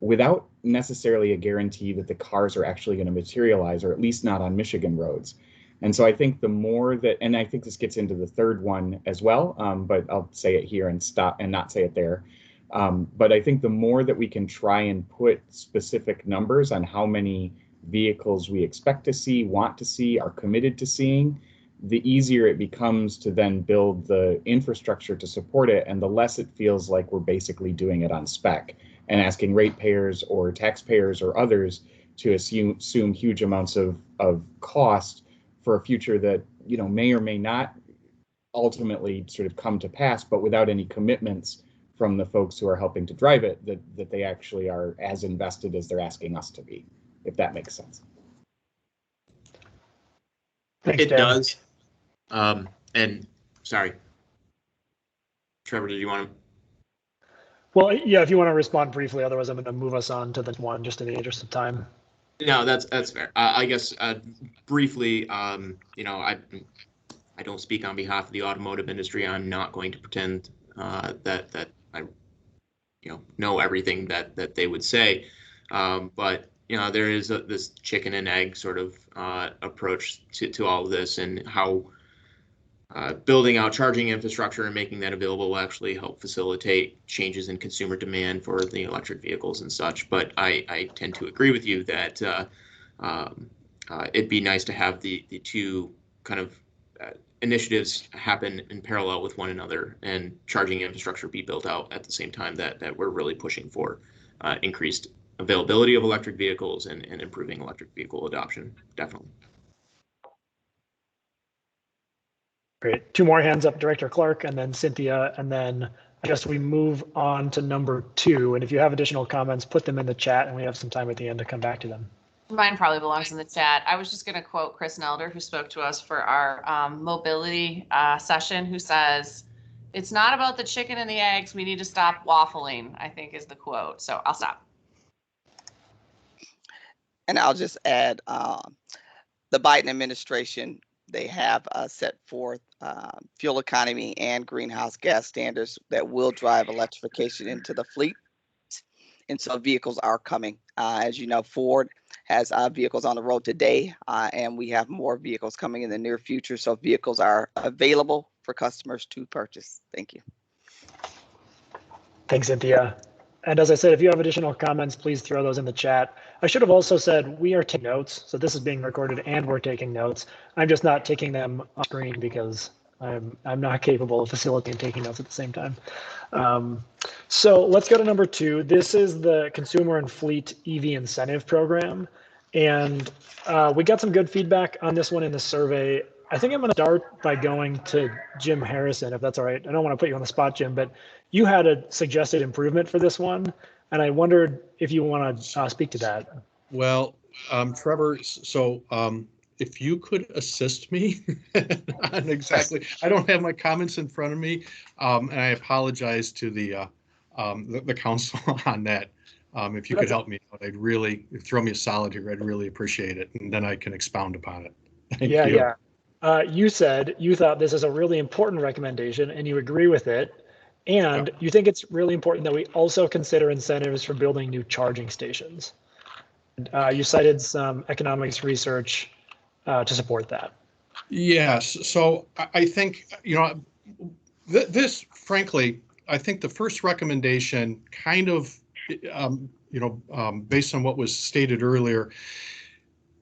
without necessarily a guarantee that the cars are actually going to materialize, or at least not on Michigan roads. And so I think the more that, and I think this gets into the third one as well, but I'll say it here and stop and not say it there. But I think the more that we can try and put specific numbers on how many vehicles we expect to see, want to see, are committed to seeing, the easier it becomes to then build the infrastructure to support it, and the less it feels like we're basically doing it on spec and asking ratepayers or taxpayers or others to assume huge amounts of cost for a future that, you know, may or may not ultimately sort of come to pass, but without any commitments from the folks who are helping to drive it, that they actually are as invested as they're asking us to be, if that makes sense. Thanks, It Dan. does. And sorry, Trevor, did you want to? Well, yeah, if you want to respond briefly, otherwise I'm going to move us on to the one just in the interest of time. No, that's fair. I guess briefly, you know, I don't speak on behalf of the automotive industry. I'm not going to pretend that I, you know everything that they would say. But you know, there is this chicken and egg sort of approach to all of this, and how building out charging infrastructure and making that available will actually help facilitate changes in consumer demand for the electric vehicles and such. But I tend to agree with you that it'd be nice to have the two kind of initiatives happen in parallel with one another, and charging infrastructure be built out at the same time that we're really pushing for increased availability of electric vehicles and improving electric vehicle adoption, definitely. Great. Two more hands up, Director Clark, and then Cynthia, and then I guess we move on to number 2. And if you have additional comments, put them in the chat, and we have some time at the end to come back to them. Mine probably belongs in the chat. I was just going to quote Chris Nelder, who spoke to us for our mobility session, who says, "It's not about the chicken and the eggs. We need to stop waffling," I think is the quote. So I'll stop. And I'll just add, the Biden administration, they have set forth fuel economy and greenhouse gas standards that will drive electrification into the fleet. And so vehicles are coming. As you know, Ford has vehicles on the road today, and we have more vehicles coming in the near future. So vehicles are available for customers to purchase. Thank you. Thanks, Cynthia. And as I said, if you have additional comments, please throw those in the chat. I should have also said we are taking notes. So this is being recorded and we're taking notes. I'm just not taking them on screen because I'm not capable of facilitating taking notes at the same time. So let's go to number 2. This is the Consumer and Fleet EV Incentive Program. And we got some good feedback on this one in the survey. I think I'm going to start by going to Jim Harrison, if that's all right. I don't want to put you on the spot, Jim, but you had a suggested improvement for this one, and I wondered if you want to speak to that. Well, Trevor, so if you could assist me on exactly, I don't have my comments in front of me, and I apologize to the council on that. If you could help me out, I'd really throw me a solid here. I'd really appreciate it, and then I can expound upon it. Thank you. Yeah. You said you thought this is a really important recommendation and you agree with it. And you think it's really important that we also consider incentives for building new charging stations. You cited some economics research to support that. Yes. So I think, you know, this, frankly, I think the first recommendation kind of, you know, based on what was stated earlier,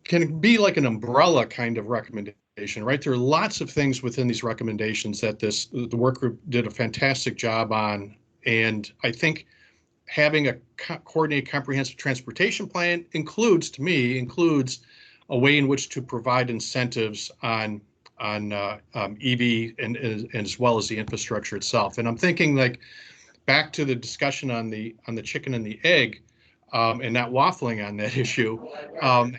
can be like an umbrella kind of recommendation, right? There are lots of things within these recommendations that the work group did a fantastic job on. And I think having a coordinated comprehensive transportation plan includes a way in which to provide incentives on EV and as well as the infrastructure itself. And I'm thinking like back to the discussion on the chicken and the egg, and not waffling on that issue,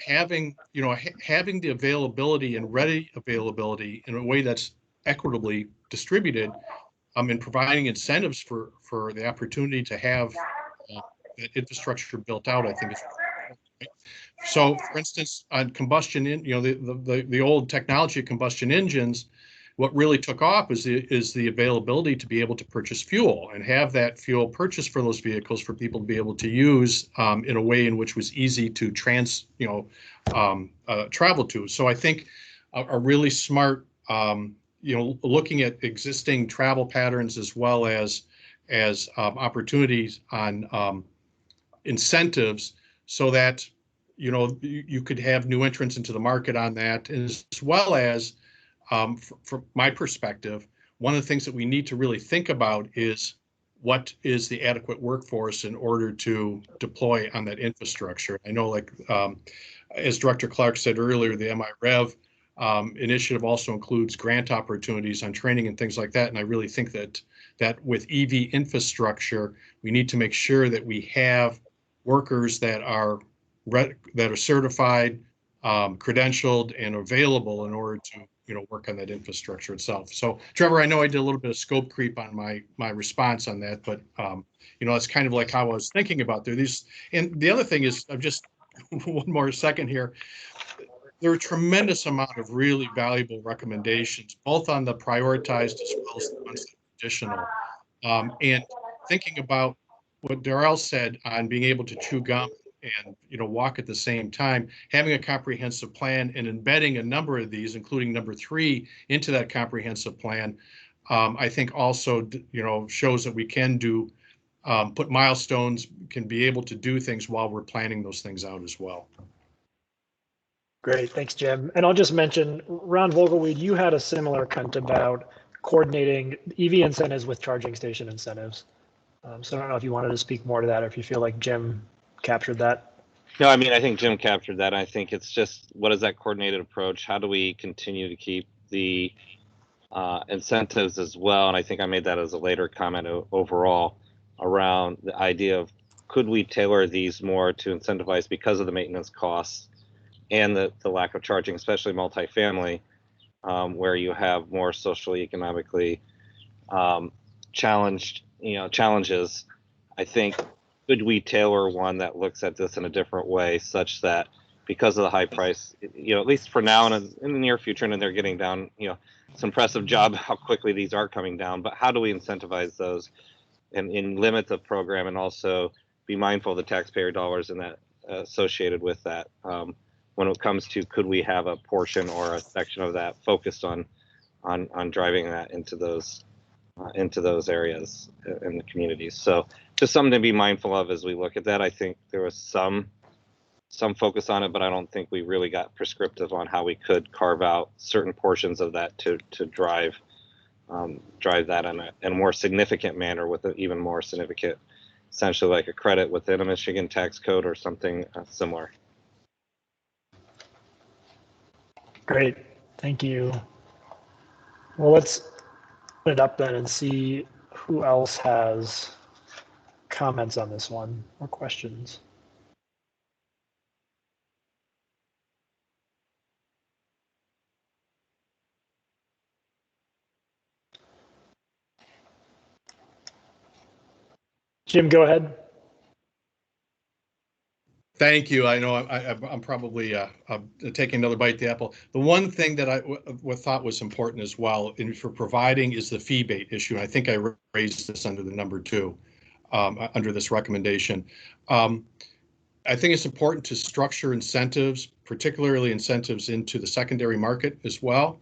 having the availability and ready availability in a way that's equitably distributed, and providing incentives for the opportunity to have that infrastructure built out, I think is. So, for instance, on combustion, the old technology of combustion engines, what really took off is the availability to be able to purchase fuel and have that fuel purchased for those vehicles for people to be able to use in a way in which was easy to travel to. So I think a really smart, looking at existing travel patterns as well as opportunities on incentives, so that you could have new entrants into the market on that, as well as from my perspective, one of the things that we need to really think about is what is the adequate workforce in order to deploy on that infrastructure. I know, like as Director Clark said earlier, the MIREV initiative also includes grant opportunities on training and things like that. And I really think that with EV infrastructure, we need to make sure that we have workers that are certified, credentialed, and available in order to work on that infrastructure itself. So, Trevor, I know I did a little bit of scope creep on my response on that, but it's kind of like how I was thinking about there. And the other thing is, I'm just one more second here. There are a tremendous amount of really valuable recommendations, both on the prioritized as well as the ones that are additional. And thinking about what Darrell said on being able to chew gum and walk at the same time, having a comprehensive plan and embedding a number of these, including number 3, into that comprehensive plan, I think also shows that we can put milestones, can be able to do things while we're planning those things out as well. Great, thanks, Jim. And I'll just mention, Ron Vogelweed, you had a similar comment about coordinating EV incentives with charging station incentives. So I don't know if you wanted to speak more to that, or if you feel like Jim captured that. No, I mean, I think Jim captured that. I think it's just, what is that coordinated approach? How do we continue to keep the incentives as well? And I think I made that as a later comment overall around the idea of, could we tailor these more to incentivize because of the maintenance costs and the lack of charging, especially multifamily, where you have more socially, economically challenges. I think, could we tailor one that looks at this in a different way, such that because of the high price, at least for now and in the near future, and they're getting down, it's an impressive job how quickly these are coming down, but how do we incentivize those and limit the program, and also be mindful of the taxpayer dollars and that associated with that, when it comes to, could we have a portion or a section of that focused on driving that into those areas in the communities. So just something to be mindful of as we look at that. I think there was some focus on it, but I don't think we really got prescriptive on how we could carve out certain portions of that to drive that in a more significant manner, with an even more significant, essentially like a credit within a Michigan tax code or something similar. Great, thank you. Well, let's put it up then and see who else has comments on this one or questions. Jim, go ahead. Thank you. I know I'm probably taking another bite at the apple. The one thing that I thought was important as well for providing is the fee bait issue. And I think I raised this under the number 2, under this recommendation. I think it's important to structure incentives, particularly incentives into the secondary market as well.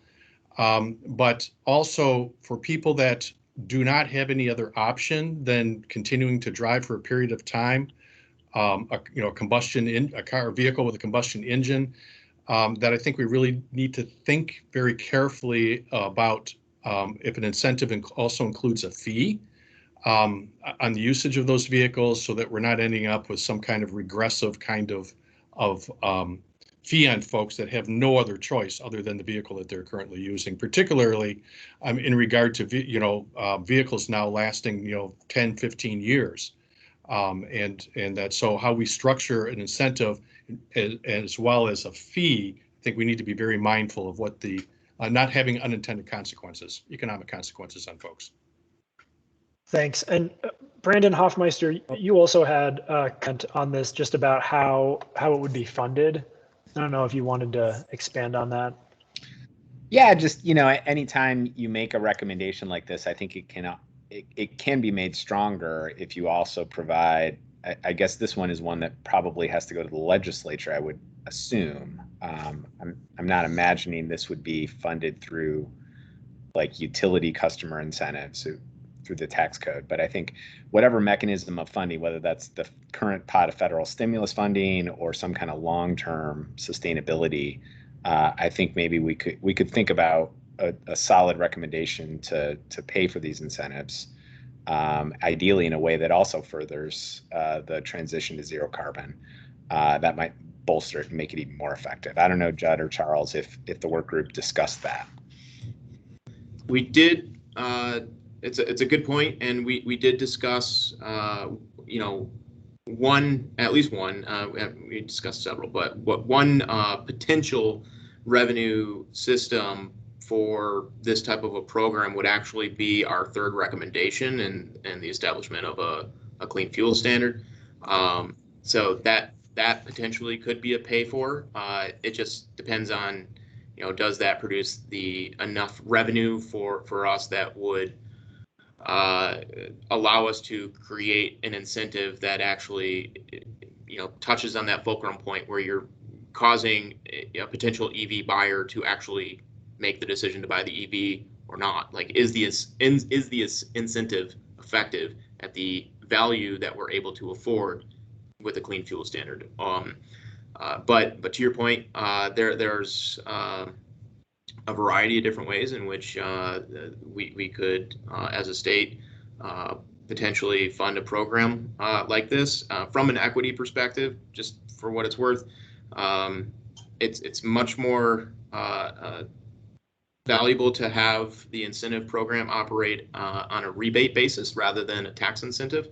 But also for people that do not have any other option than continuing to drive for a period of time, a vehicle with a combustion engine, that I think we really need to think very carefully about if an incentive also includes a fee on the usage of those vehicles, so that we're not ending up with some kind of regressive kind of fee on folks that have no other choice other than the vehicle that they're currently using, particularly in regard to vehicles now lasting 10, 15 years. And that, so how we structure an incentive as well as a fee, I think we need to be very mindful of what the not having unintended consequences, economic consequences on folks. Thanks. And Brandon Hoffmeister, you also had a comment on this, just about how it would be funded. I don't know if you wanted to expand on that. Yeah, just, anytime you make a recommendation like this, I think it can be made stronger if you also provide, I guess this one is one that probably has to go to the legislature, I would assume. I'm not imagining this would be funded through like utility customer incentives through the tax code. But I think whatever mechanism of funding, whether that's the current pot of federal stimulus funding or some kind of long-term sustainability, I think maybe we could think about a solid recommendation to pay for these incentives, ideally in a way that also furthers the transition to zero carbon. That might bolster it and make it even more effective. I don't know, Judd or Charles, if the work group discussed that. We did. It's a good point, and we did discuss, at least one. We discussed several, but one potential revenue system for this type of a program would actually be our third recommendation, and the establishment of a clean fuel standard. So that potentially could be a pay for. It just depends on, does that produce enough revenue for us that would allow us to create an incentive that actually, touches on that fulcrum point where you're causing a potential EV buyer to actually make the decision to buy the EV or not. Like, is the incentive effective at the value that we're able to afford with a clean fuel standard? But to your point, there's a variety of different ways in which we could, as a state, potentially fund a program like this. From an equity perspective, just for what it's worth, it's much more valuable to have the incentive program operate on a rebate basis rather than a tax incentive,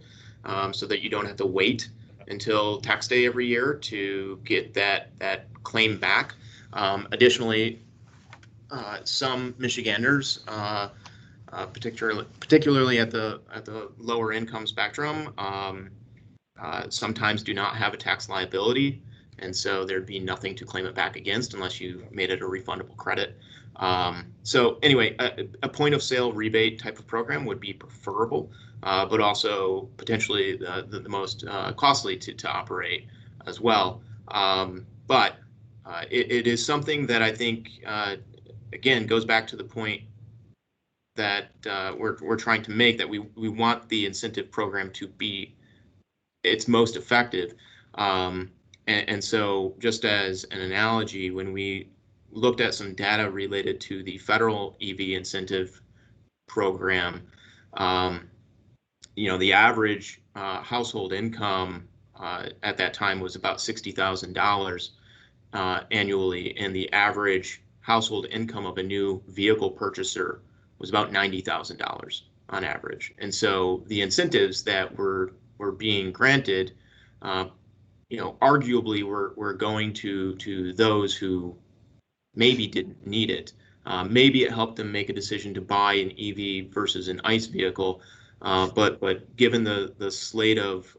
so that you don't have to wait until tax day every year to get that claim back. Additionally, some Michiganders, particularly at the lower income spectrum, sometimes do not have a tax liability, and so there'd be nothing to claim it back against unless you made it a refundable credit. So anyway, a point of sale rebate type of program would be preferable, but also potentially the most costly to operate as well. But it is something that I think, again, goes back to the point that we're trying to make, that we want the incentive program to be its most effective. And so, just as an analogy, when we looked at some data related to the federal EV incentive program, the average household income at that time was about $60,000 annually, and the average household income of a new vehicle purchaser was about $90,000 on average. And so the incentives that were being granted, arguably were going to those who maybe didn't need it. Maybe it helped them make a decision to buy an EV versus an ICE vehicle. But given the slate of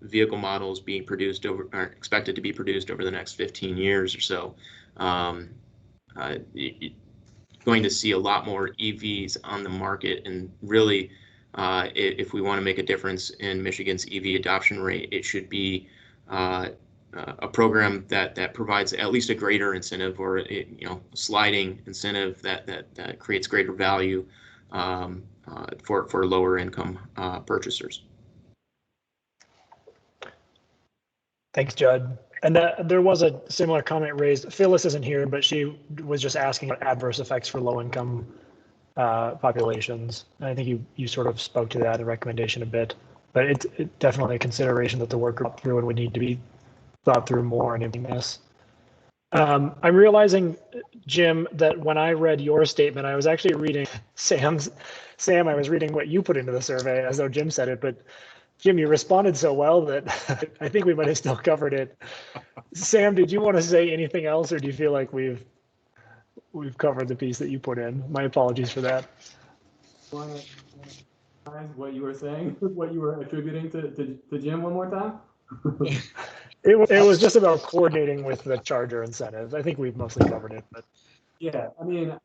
vehicle models being produced are expected to be produced over the next 15 years or so, going to see a lot more EVs on the market. And really, if we want to make a difference in Michigan's EV adoption rate, it should be a program that provides at least a greater incentive, or a sliding incentive that creates greater value for lower income purchasers. Thanks, Judd. And there was a similar comment raised. Phyllis isn't here, but she was just asking about adverse effects for low-income populations. And I think you sort of spoke to that in the recommendation a bit, but it's definitely a consideration that the work group through and would need to be thought through more in this. I'm realizing, Jim, that when I read your statement, I was actually reading Sam, I was reading what you put into the survey as though Jim said it, but Jim, you responded so well that I think we might have still covered it. Sam, did you want to say anything else, or do you feel like we've covered the piece that you put in? My apologies for that. What you were saying, what you were attributing to Jim one more time? It was just about coordinating with the charger incentives. I think we've mostly covered it, but yeah, I mean,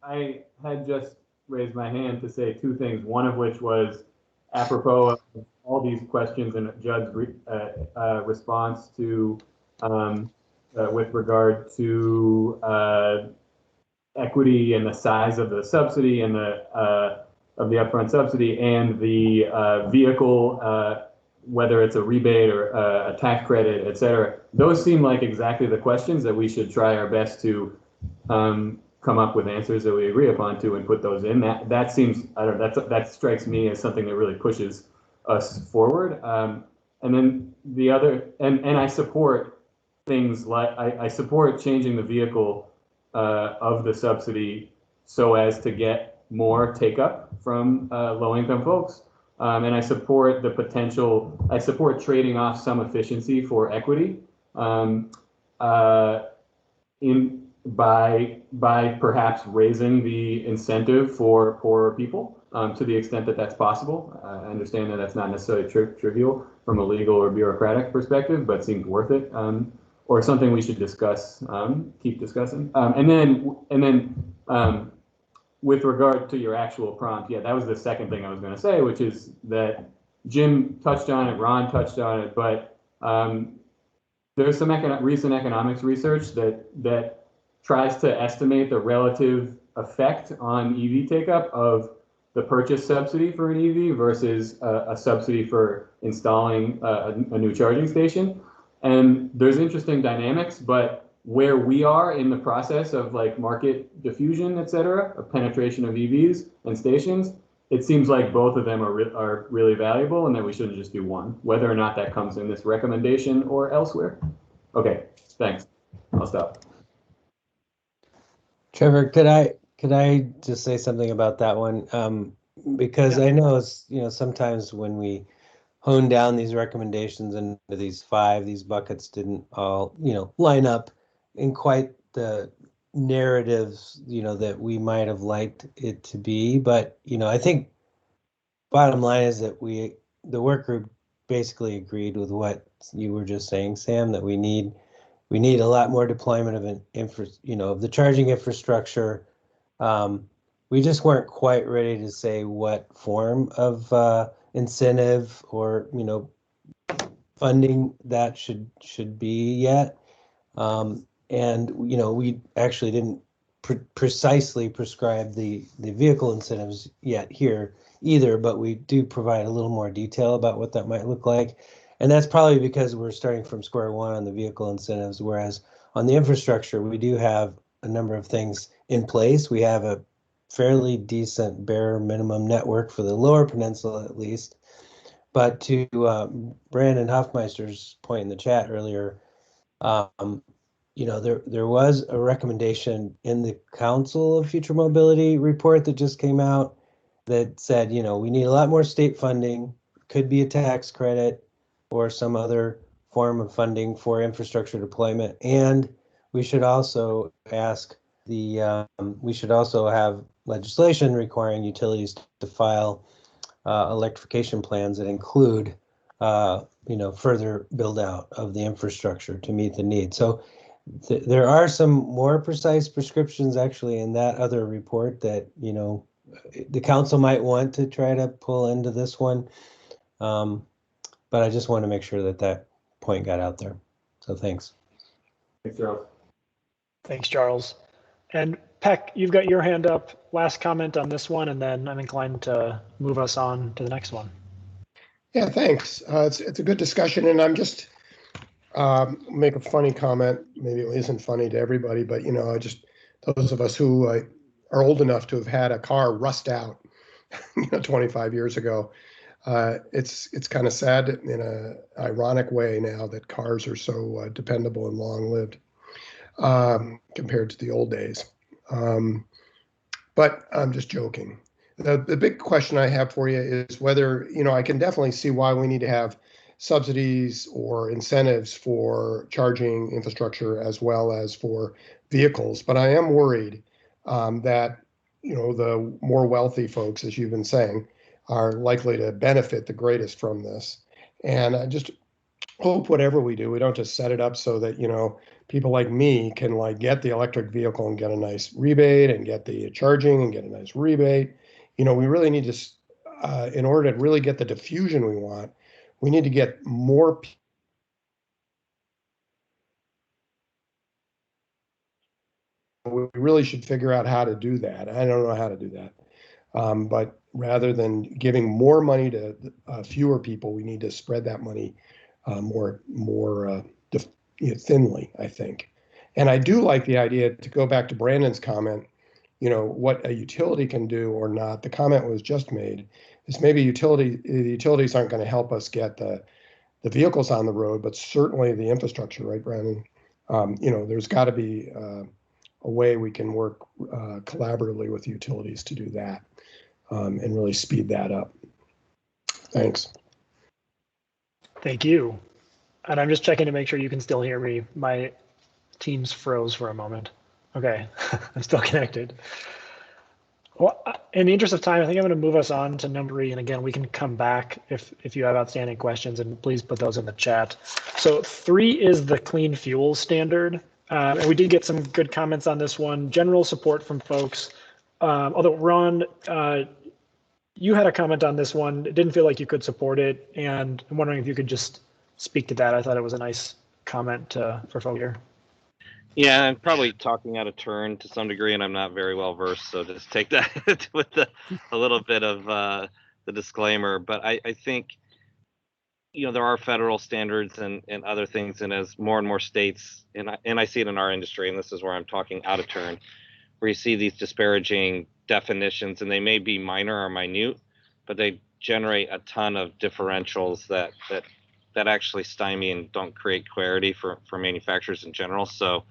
I had just raised my hand to say two things. One of which was apropos of all these questions and Judd's response to with regard to equity and the size of the subsidy and the upfront subsidy and the vehicle, whether it's a rebate or a tax credit, et cetera. Those seem like exactly the questions that we should try our best to come up with answers that we agree upon to and put those in. That seems, I don't know, that strikes me as something that really pushes us forward. And then the other, and I support things like, I support changing the vehicle of the subsidy so as to get more take up from low-income folks. And I support the potential, I support trading off some efficiency for equity by perhaps raising the incentive for poorer people to the extent that that's possible. I understand that that's not necessarily trivial from a legal or bureaucratic perspective, but seems worth it, or something we should discuss, keep discussing. And then with regard to your actual prompt, yeah, that was the second thing I was going to say, which is that Jim touched on it, Ron touched on it, but there's some recent economics research that tries to estimate the relative effect on EV take-up of the purchase subsidy for an EV versus a subsidy for installing a new charging station. And there's interesting dynamics, but where we are in the process of like market diffusion, et cetera, of penetration of EVs and stations, it seems like both of them are really valuable and that we shouldn't just do one, whether or not that comes in this recommendation or elsewhere. Okay, thanks. I'll stop. Trevor, could I just say something about that one? Because I know it's, sometimes when we hone down these recommendations into these buckets didn't all, line up in quite the narratives, that we might have liked it to be. But, I think bottom line is that the work group basically agreed with what you were just saying, Sam, that we need a lot more deployment of of the charging infrastructure. We just weren't quite ready to say what form of incentive or funding that should be yet. And we actually didn't precisely prescribe the vehicle incentives yet here either, but we do provide a little more detail about what that might look like. And that's probably because we're starting from square one on the vehicle incentives, whereas on the infrastructure, we do have a number of things in place. We have a fairly decent bare minimum network for the Lower Peninsula, at least. But to Brandon Hoffmeister's point in the chat earlier, there was a recommendation in the Council of Future Mobility report that just came out that said, we need a lot more state funding, could be a tax credit or some other form of funding for infrastructure deployment. And we should also ask we should also have legislation requiring utilities to file electrification plans that include, further build out of the infrastructure to meet the need. So there are some more precise prescriptions actually in that other report that, the council might want to try to pull into this one. But I just want to make sure that point got out there. So thanks. Thanks, Charles. Thanks, Charles. And Peck, you've got your hand up. Last comment on this one, and then I'm inclined to move us on to the next one. Yeah, thanks. It's a good discussion, and I'm just Make a funny comment. Maybe it isn't funny to everybody, but those of us who are old enough to have had a car rust out, 25 years ago. It's kind of sad in an ironic way now that cars are so dependable and long-lived compared to the old days. But I'm just joking. The big question I have for you is whether, I can definitely see why we need to have subsidies or incentives for charging infrastructure as well as for vehicles. But I am worried that, the more wealthy folks, as you've been saying, are likely to benefit the greatest from this. And I just hope whatever we do, we don't just set it up so that, people like me can get the electric vehicle and get a nice rebate and get the charging and get a nice rebate. We really need to, in order to really get the diffusion we want, we need to get more people. We really should figure out how to do that. I don't know how to do that. But rather than giving more money to fewer people, we need to spread that money more thinly, I think. And I do like the idea, to go back to Brandon's comment, what a utility can do or not. The comment was just made is maybe the utilities aren't going to help us get the vehicles on the road, but certainly the infrastructure, right, Brandon? There's got to be a way we can work collaboratively with utilities to do that and really speed that up. Thanks. Thank you. And I'm just checking to make sure you can still hear me. My Teams froze for a moment. Okay, I'm still connected. Well, in the interest of time, I think I'm going to move us on to number 3. And again, we can come back if you have outstanding questions, and please put those in the chat. So 3 is the clean fuel standard. And we did get some good comments on this one. General support from folks. Although Ron, you had a comment on this one. It didn't feel like you could support it. And I'm wondering if you could just speak to that. I thought it was a nice comment for folk here. Yeah, I'm probably talking out of turn to some degree, and I'm not very well versed, so just take that with a little bit of the disclaimer. But I think, there are federal standards and other things, and as more and more states, and I see it in our industry, and this is where I'm talking out of turn, where you see these disparaging definitions, and they may be minor or minute, but they generate a ton of differentials that actually stymie and don't create clarity for manufacturers in general. So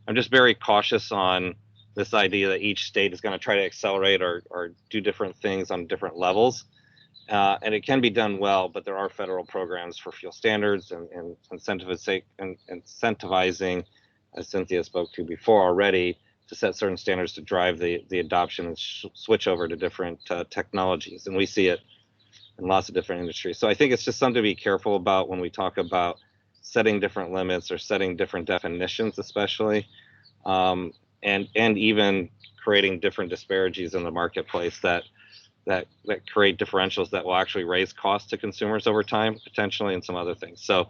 I'm just very cautious on this idea that each state is going to try to accelerate or do different things on different levels. And it can be done well, but there are federal programs for fuel standards and incentivizing, as Cynthia spoke to before already, to set certain standards to drive the adoption and switch over to different technologies. And we see it in lots of different industries. So I think it's just something to be careful about when we talk about setting different limits or setting different definitions, especially, and even creating different disparities in the marketplace that create differentials that will actually raise costs to consumers over time, potentially, and some other things. So,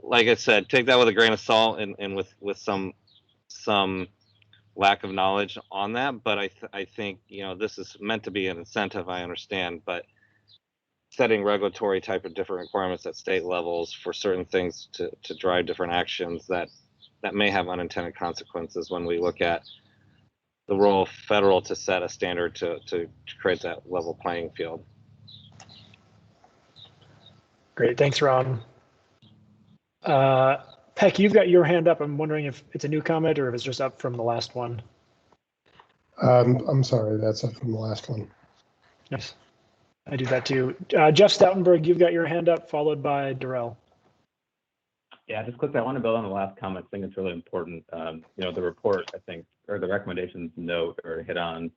like I said, take that with a grain of salt and with some lack of knowledge on that. But I think this is meant to be an incentive. I understand, but setting regulatory type of different requirements at state levels for certain things to drive different actions that may have unintended consequences when we look at the role of federal to set a standard to create that level playing field. Great, thanks, Ron. Peck, you've got your hand up. I'm wondering if it's a new comment or if it's just up from the last one. I'm sorry, that's up from the last one. Yes, I do that too. Jeff Stoutenberg, you've got your hand up, followed by Darrell. Yeah, just quickly, I want to build on the last comment. I think it's really important. The report, I think, or the recommendations note or hit on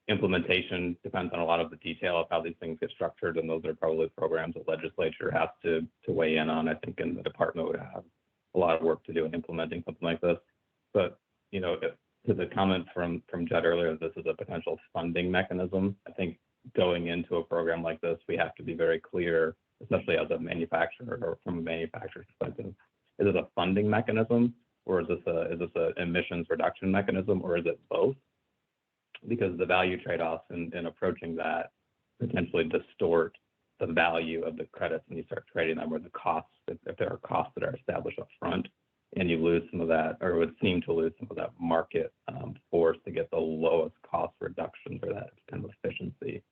implementation depends on a lot of the detail of how these things get structured, and those are probably programs the legislature has to weigh in on. I think, and the department would have a lot of work to do in implementing something like this. But to the comment from Judd earlier, this is a potential funding mechanism. I think going into a program like this, we have to be very clear, especially as a manufacturer or from a manufacturer's perspective. Is it a funding mechanism, or is this an emissions reduction mechanism, or is it both? Because the value trade-offs in approaching that potentially distort the value of the credits and you start trading them, or the costs, if there are costs that are established up front, and you lose some of that, or would seem to lose some of that market force to get the lowest cost reduction for that kind of efficiency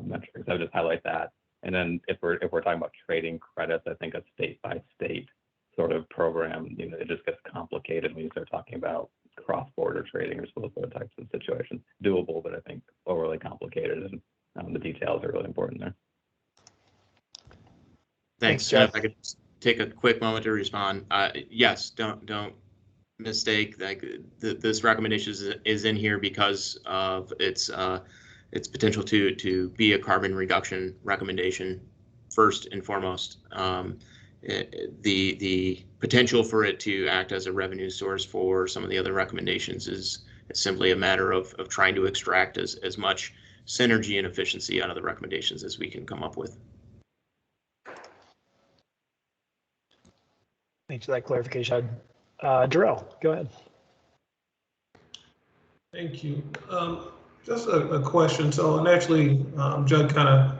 metric. So I would just highlight that. And then if we're talking about trading credits, I think a state by state sort of program, it just gets complicated when you start talking about cross-border trading or those other types of situations. Doable, but I think overly complicated, and the details are really important there. Thanks, Jeff. I could take a quick moment to respond. Yes, don't mistake, like this recommendation is in here because of its potential to be a carbon reduction recommendation first and foremost. The potential for it to act as a revenue source for some of the other recommendations is simply a matter of trying to extract as much synergy and efficiency out of the recommendations as we can come up with. Thanks for that clarification. Darrell, go ahead. Thank you. Just a question. So, and actually, Judd kind of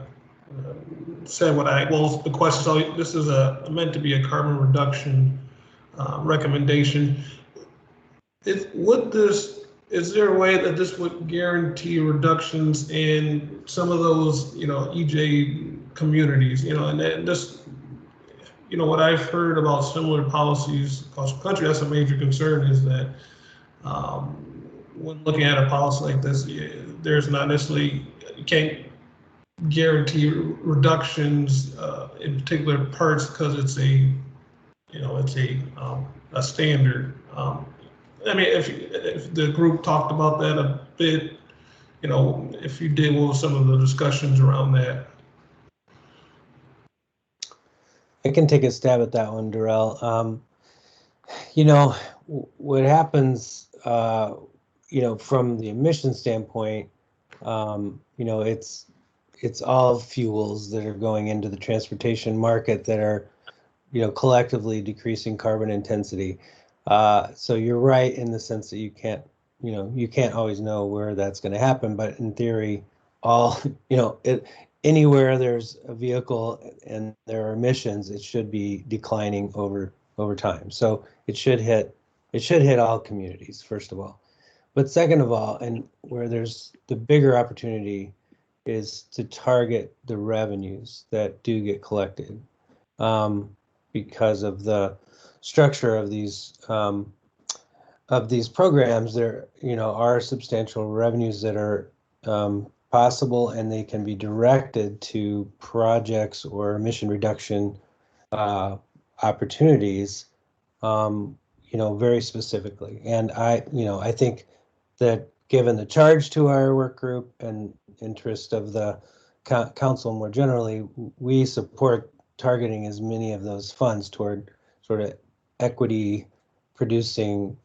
said the question. So this is meant to be a carbon reduction recommendation. Is there a way that this would guarantee reductions in some of those, EJ communities, and this, what I've heard about similar policies across the country, that's a major concern, is that when looking at a policy like this, there's not necessarily, you can't guarantee reductions in particular parts because it's a standard. I mean, if the group talked about that a bit, if you did, what were some of the discussions around that? I can take a stab at that one, Darrell. What happens, from the emission standpoint, it's all fuels that are going into the transportation market that are, collectively decreasing carbon intensity. So you're right in the sense that you can't always know where that's going to happen, but in theory, anywhere there's a vehicle and there are emissions, it should be declining over time. So it should hit all communities, first of all. But second of all, and where there's the bigger opportunity, is to target the revenues that do get collected, because of the structure of these programs. There, are substantial revenues that are possible, and they can be directed to projects or emission reduction opportunities, very specifically. And I think that given the charge to our work group and interest of the council more generally, we support targeting as many of those funds toward sort of equity producing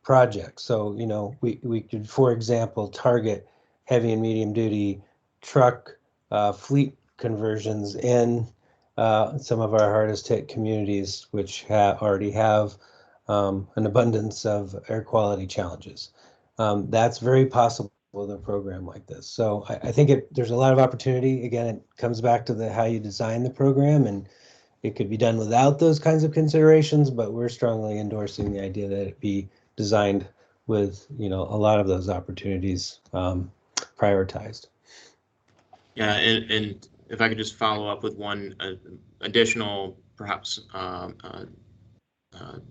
projects. So, we could, for example, target heavy and medium duty truck fleet conversions in some of our hardest hit communities, which already have an abundance of air quality challenges. That's very possible with a program like this. So I think there's a lot of opportunity. Again, it comes back to how you design the program, and it could be done without those kinds of considerations, but we're strongly endorsing the idea that it be designed with, a lot of those opportunities prioritized. Yeah, and if I could just follow up with one additional, perhaps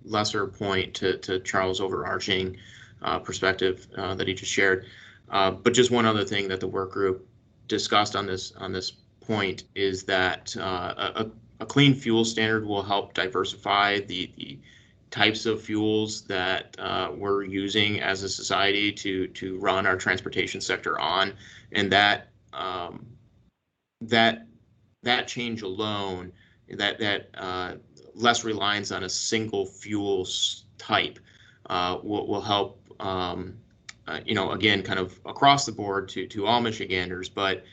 lesser point to Charles' overarching perspective that he just shared. But just one other thing that the work group discussed on this point is that a clean fuel standard will help diversify the types of fuels that we're using as a society to run our transportation sector on, and that change alone, that less reliance on a single fuel type will help. Again, kind of across the board to all Michiganders, but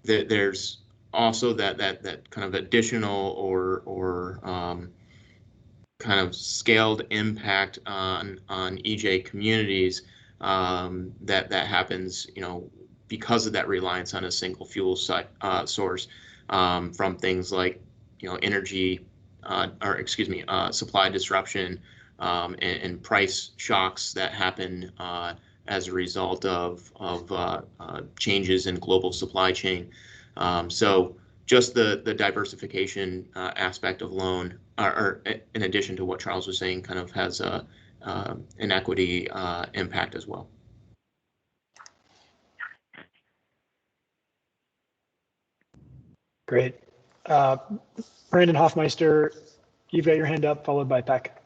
there's also that kind of additional or kind of scaled impact on EJ communities that happens, because of that reliance on a single fuel source, from things like, energy, supply disruption, and price shocks that happen as a result of changes in global supply chain. So just the diversification aspect of loan, or in addition to what Charles was saying, kind of has an equity impact as well. Great. Brandon Hoffmeister, you've got your hand up, followed by Peck.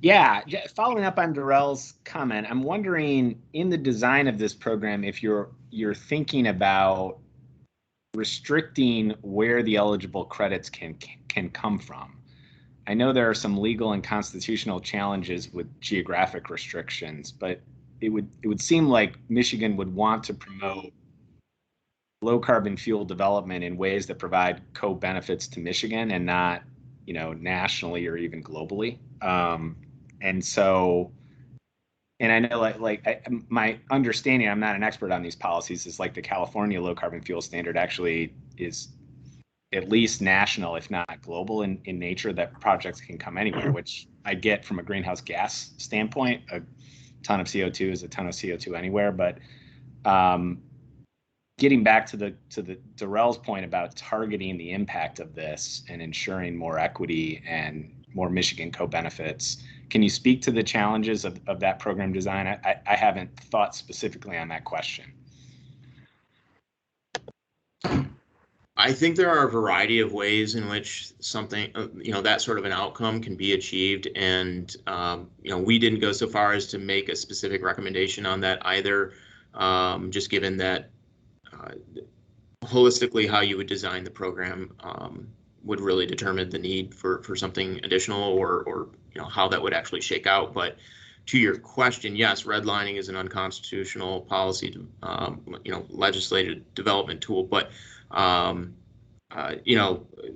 Yeah, following up on Darrell's comment, I'm wondering in the design of this program if you're thinking about restricting where the eligible credits can come from. I know there are some legal and constitutional challenges with geographic restrictions, but it would seem like Michigan would want to promote low carbon fuel development in ways that provide co-benefits to Michigan and not, nationally or even globally. And so, and I know my understanding, I'm not an expert on these policies, is like the California low carbon fuel standard actually is at least national, if not global in nature, that projects can come anywhere, which I get from a greenhouse gas standpoint. A ton of CO2 is a ton of CO2 anywhere. But getting back to the Darrell's point about targeting the impact of this and ensuring more equity and more Michigan co-benefits, can you speak to the challenges of that program design? I haven't thought specifically on that question. I think there are a variety of ways in which something, that sort of an outcome can be achieved. And, we didn't go so far as to make a specific recommendation on that either, just given that holistically how you would design the program would really determine the need for something additional or how that would actually shake out. But to your question, yes, redlining is an unconstitutional policy, legislative development tool. But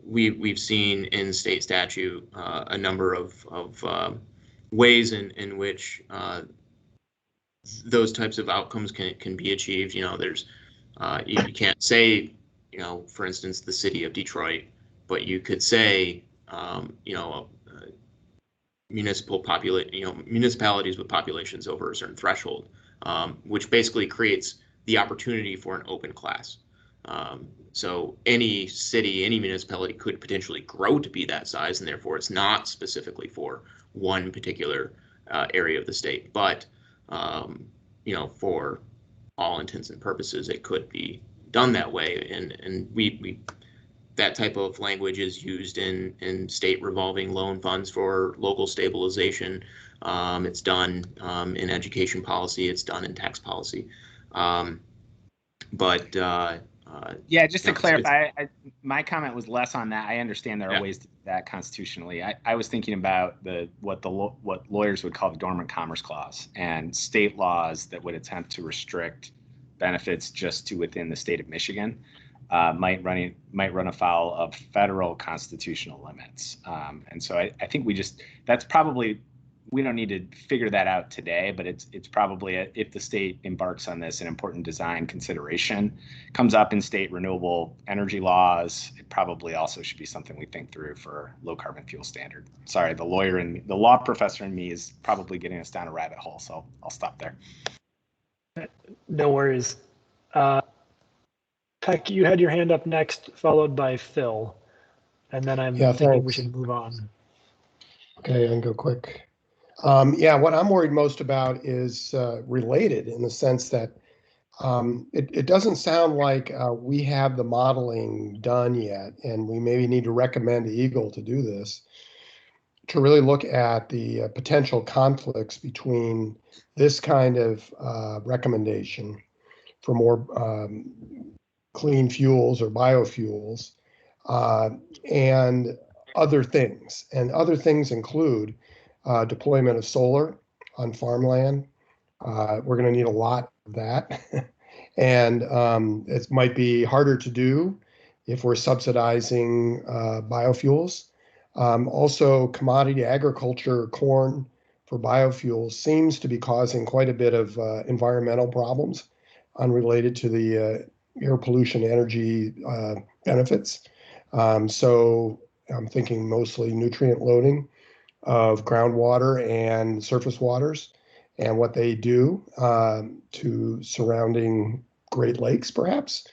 we've seen in state statute a number of ways in which those types of outcomes can be achieved. There's you can't say, for instance, the city of Detroit, but you could say, municipalities with populations over a certain threshold, which basically creates the opportunity for an open class. So any city, any municipality could potentially grow to be that size, and therefore it's not specifically for one particular area of the state. But for all intents and purposes, it could be done that way, and we that type of language is used in state revolving loan funds for local stabilization. It's done in education policy. It's done in tax policy. Yeah, just to clarify, my comment was less on that. I understand there are ways to do that constitutionally. I was thinking about what lawyers would call the dormant commerce clause and state laws that would attempt to restrict benefits just to within the state of Michigan. Might run afoul of federal constitutional limits. And so I think that's probably, we don't need to figure that out today, but it's probably, if the state embarks on this, an important design consideration comes up in state renewable energy laws. It probably also should be something we think through for low carbon fuel standard. Sorry, the law professor in me is probably getting us down a rabbit hole, so I'll stop there. No worries. Peck, you had your hand up next, followed by Phil, and then I'm thinking we should move on. Okay, I can go quick. What I'm worried most about is related in the sense that it doesn't sound like we have the modeling done yet, and we maybe need to recommend to Eagle to do this, to really look at the potential conflicts between this kind of recommendation for more clean fuels or biofuels and other things. And other things include deployment of solar on farmland. We're going to need a lot of that. And it might be harder to do if we're subsidizing biofuels. Also, commodity agriculture, corn for biofuels seems to be causing quite a bit of environmental problems unrelated to the air pollution energy benefits. So I'm thinking mostly nutrient loading of groundwater and surface waters and what they do to surrounding Great Lakes, perhaps.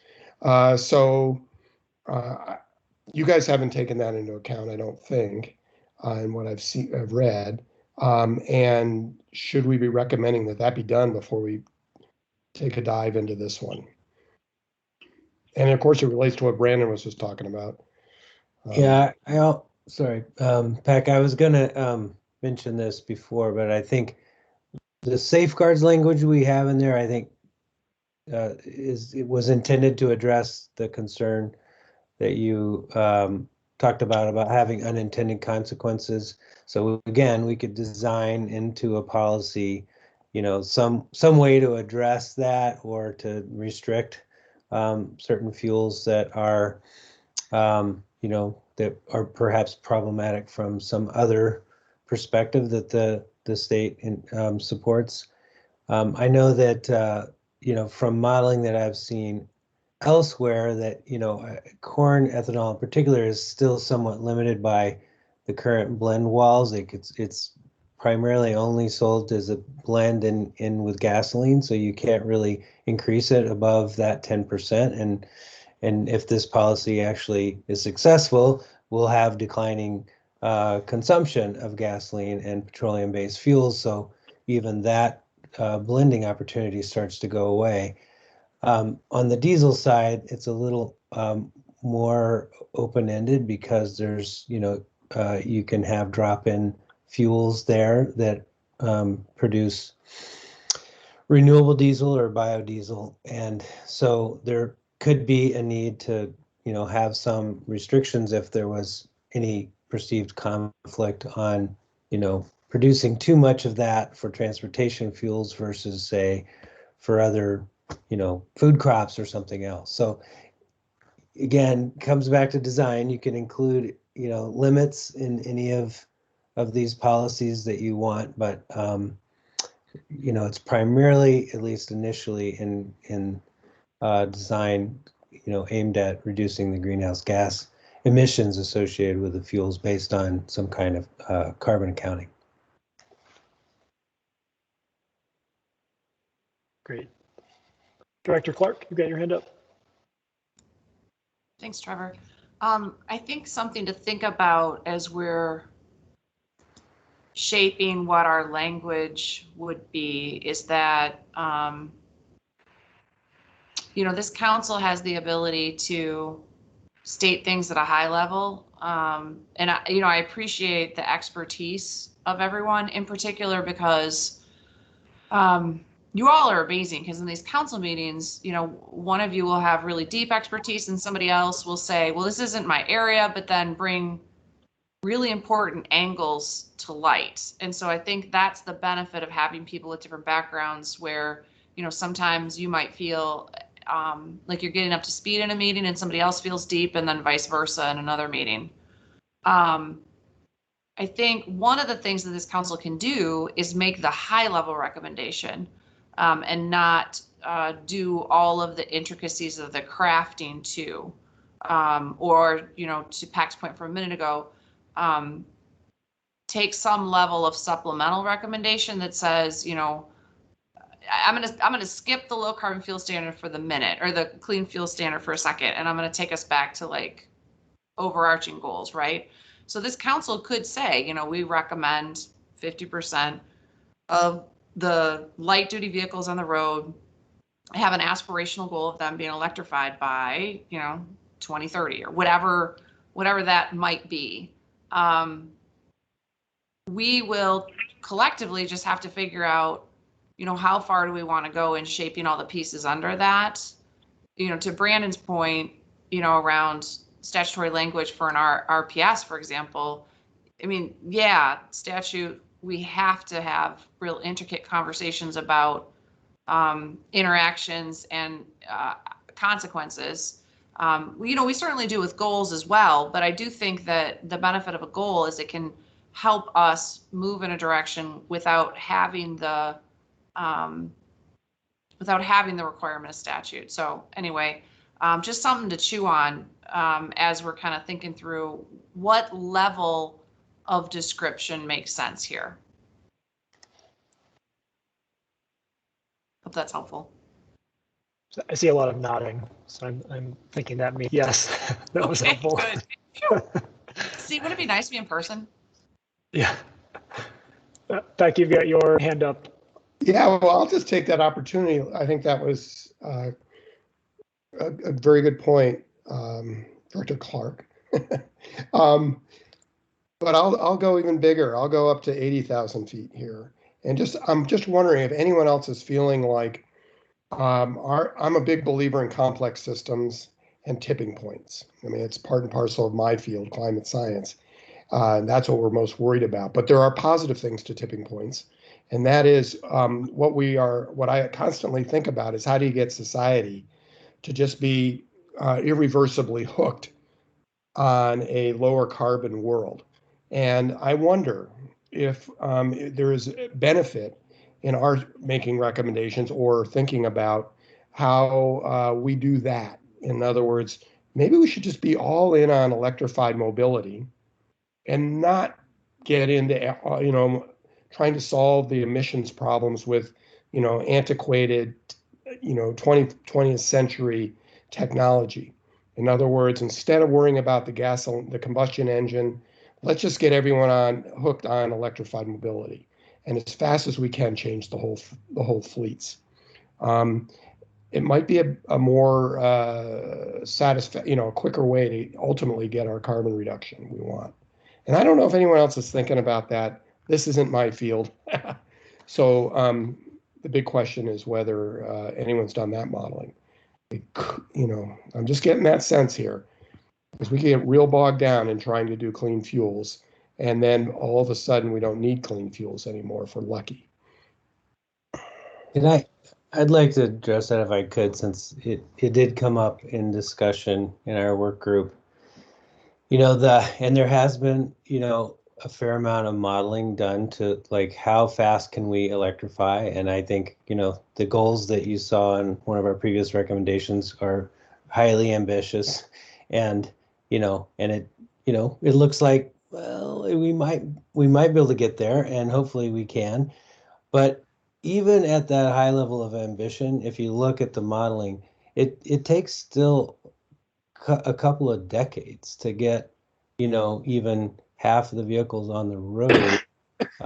You guys haven't taken that into account, I don't think, in what I've read. And should we be recommending that that be done before we take a dive into this one? And of course, it relates to what Brandon was just talking about. Yeah, sorry, Peck, I was gonna mention this before, but I think the safeguards language we have in there, I think it was intended to address the concern that you talked about having unintended consequences. So again, we could design into a policy, some way to address that or to restrict certain fuels that are, that are perhaps problematic from some other perspective that the state supports. I know that, from modeling that I've seen elsewhere that, corn ethanol in particular is still somewhat limited by the current blend walls. Like it's primarily only sold as a blend in with gasoline, so you can't really increase it above that 10%. And if this policy actually is successful, we'll have declining consumption of gasoline and petroleum-based fuels. So even that blending opportunity starts to go away. On the diesel side, it's a little more open-ended because there's, you can have drop-in fuels there that produce renewable diesel or biodiesel. And so there could be a need to, have some restrictions if there was any perceived conflict on, producing too much of that for transportation fuels versus, say, for other, food crops or something else. So again, comes back to design. You can include, limits in any of these policies that you want, but it's primarily, at least initially, in design, aimed at reducing the greenhouse gas emissions associated with the fuels based on some kind of carbon accounting. Great. Director Clark, you got your hand up. Thanks, Trevor. I think something to think about as we're shaping what our language would be is that, this council has the ability to state things at a high level. And I appreciate the expertise of everyone, in particular because you all are amazing, because in these council meetings, one of you will have really deep expertise and somebody else will say, well, this isn't my area, but then bring really important angles to light. And so I think that's the benefit of having people with different backgrounds where, sometimes you might feel like you're getting up to speed in a meeting and somebody else feels deep, and then vice versa in another meeting. I think one of the things that this council can do is make the high level recommendation and not do all of the intricacies of the crafting too. Or, to Pac's point from a minute ago, take some level of supplemental recommendation that says, I'm gonna skip the low carbon fuel standard for the minute, or the clean fuel standard for a second, and I'm gonna take us back to like overarching goals, right? So this council could say, we recommend 50% of the light duty vehicles on the road have an aspirational goal of them being electrified by, 2030 or whatever that might be. We will collectively just have to figure out, how far do we want to go in shaping all the pieces under that? To Brandon's point, around statutory language for an RPS, for example, statute, we have to have real intricate conversations about interactions and consequences. We certainly do with goals as well, but I do think that the benefit of a goal is it can help us move in a direction without having the without having the requirement of statute. So anyway, just something to chew on as we're kind of thinking through what level of description makes sense here. Hope that's helpful. I see a lot of nodding, so I'm thinking that means yes, that was helpful. Good. See, would it be nice to be in person? Yeah. Beck, you've got your hand up. Yeah, well, I'll just take that opportunity. I think that was a very good point, Director Clark. But I'll go even bigger. I'll go up to 80,000 feet here, and I'm just wondering if anyone else is feeling like I'm a big believer in complex systems and tipping points. I mean, it's part and parcel of my field, climate science. And that's what we're most worried about. But there are positive things to tipping points. And that is what I constantly think about is how do you get society to just be irreversibly hooked on a lower carbon world? And I wonder if there is benefit in our making recommendations or thinking about how we do that. In other words, maybe we should just be all in on electrified mobility and not get into, trying to solve the emissions problems with, antiquated, 20th century technology. In other words, instead of worrying about the combustion engine, let's just get everyone hooked on electrified mobility, and as fast as we can change the whole fleets. It might be a more a quicker way to ultimately get our carbon reduction we want. And I don't know if anyone else is thinking about that. This isn't my field. So the big question is whether anyone's done that modeling. I'm just getting that sense here, because we get real bogged down in trying to do clean fuels, and then all of a sudden we don't need clean fuels anymore if we're lucky. And I'd like to address that if I could, since it did come up in discussion in our work group. And there has been, a fair amount of modeling done to like how fast can we electrify. And I think, the goals that you saw in one of our previous recommendations are highly ambitious. And, it looks like, well, we might be able to get there, and hopefully we can. But even at that high level of ambition, if you look at the modeling, it takes still a couple of decades to get, even half of the vehicles on the road,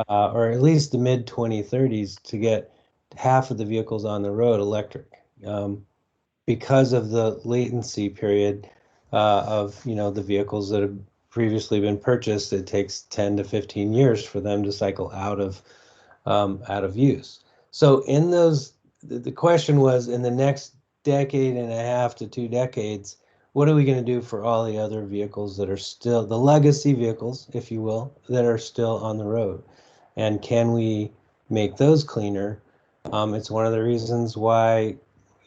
or at least the mid 2030s to get half of the vehicles on the road electric, because of the latency period of, the vehicles that have previously been purchased. It takes 10 to 15 years for them to cycle out of use. So in those, the question was, in the next decade and a half to 2 decades, what are we going to do for all the other vehicles that are still, the legacy vehicles, if you will, that are still on the road? And can we make those cleaner? It's one of the reasons why,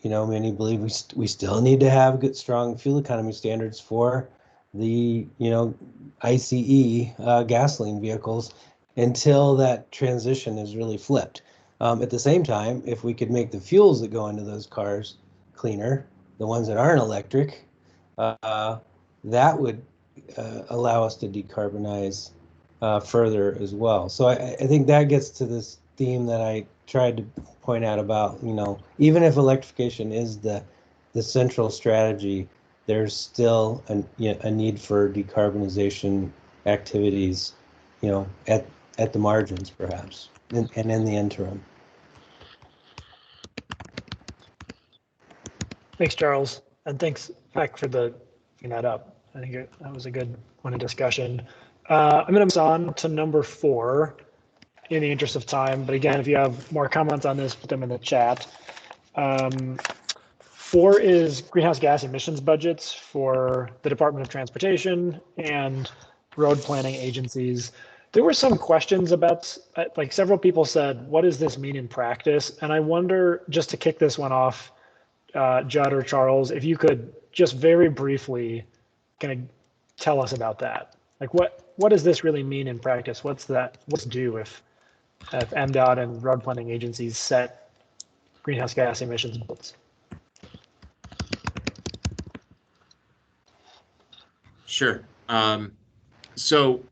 many believe we still need to have good, strong fuel economy standards for the, ICE gasoline vehicles until that transition is really flipped. At the same time, if we could make the fuels that go into those cars cleaner, the ones that aren't electric, that would allow us to decarbonize further as well. So I think that gets to this theme that I tried to point out about, even if electrification is the central strategy, there's still a need for decarbonization activities, at the margins perhaps, and in the interim. Thanks, Charles, and thanks, Beck, for bringing that up. I think that was a good point of discussion. I'm going to move on to number 4 in the interest of time. But again, if you have more comments on this, put them in the chat. 4 is greenhouse gas emissions budgets for the Department of Transportation and road planning agencies. There were some questions about, like several people said, what does this mean in practice? And I wonder, just to kick this one off, Judd or Charles, if you could just very briefly kind of tell us about that. Like what does this really mean in practice? What's due if MDOT and road planning agencies set greenhouse gas emissions. Sure. So,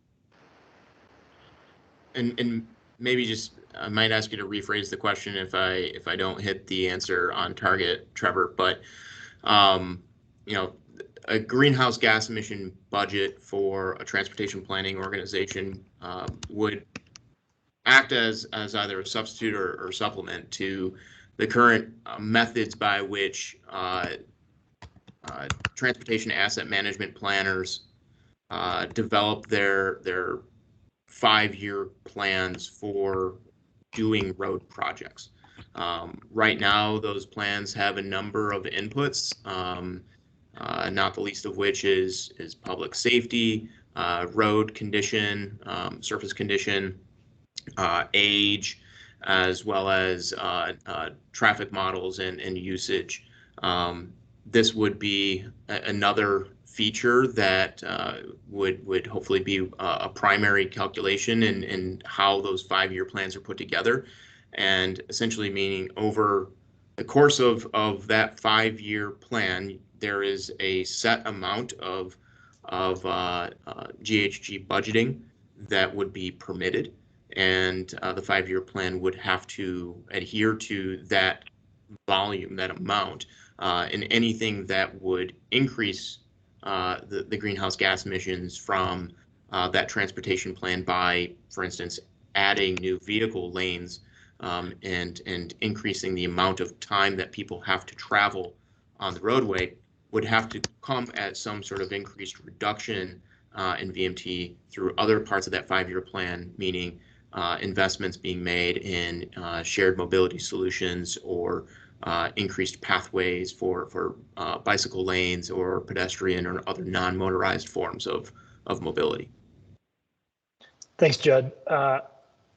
and maybe just I might ask you to rephrase the question if I don't hit the answer on target, Trevor. But you know, a greenhouse gas emission budget for a transportation planning organization would act as either a substitute or supplement to the current methods by which transportation asset management planners develop their 5-year plans for doing road projects. Right now, those plans have a number of inputs, not the least of which is public safety, road condition, surface condition, age, as well as traffic models and usage. This would be another feature that would hopefully be a primary calculation in how those 5-year plans are put together, and essentially meaning over the course of that 5-year plan, there is a set amount of GHG budgeting that would be permitted, and the 5-year plan would have to adhere to that volume, that amount, and anything that would increase the greenhouse gas emissions from that transportation plan by, for instance, adding new vehicle lanes and increasing the amount of time that people have to travel on the roadway, would have to come at some sort of increased reduction in VMT through other parts of that 5-year plan, meaning investments being made in shared mobility solutions or increased pathways for bicycle lanes or pedestrian or other non-motorized forms of mobility. Thanks, Judd. I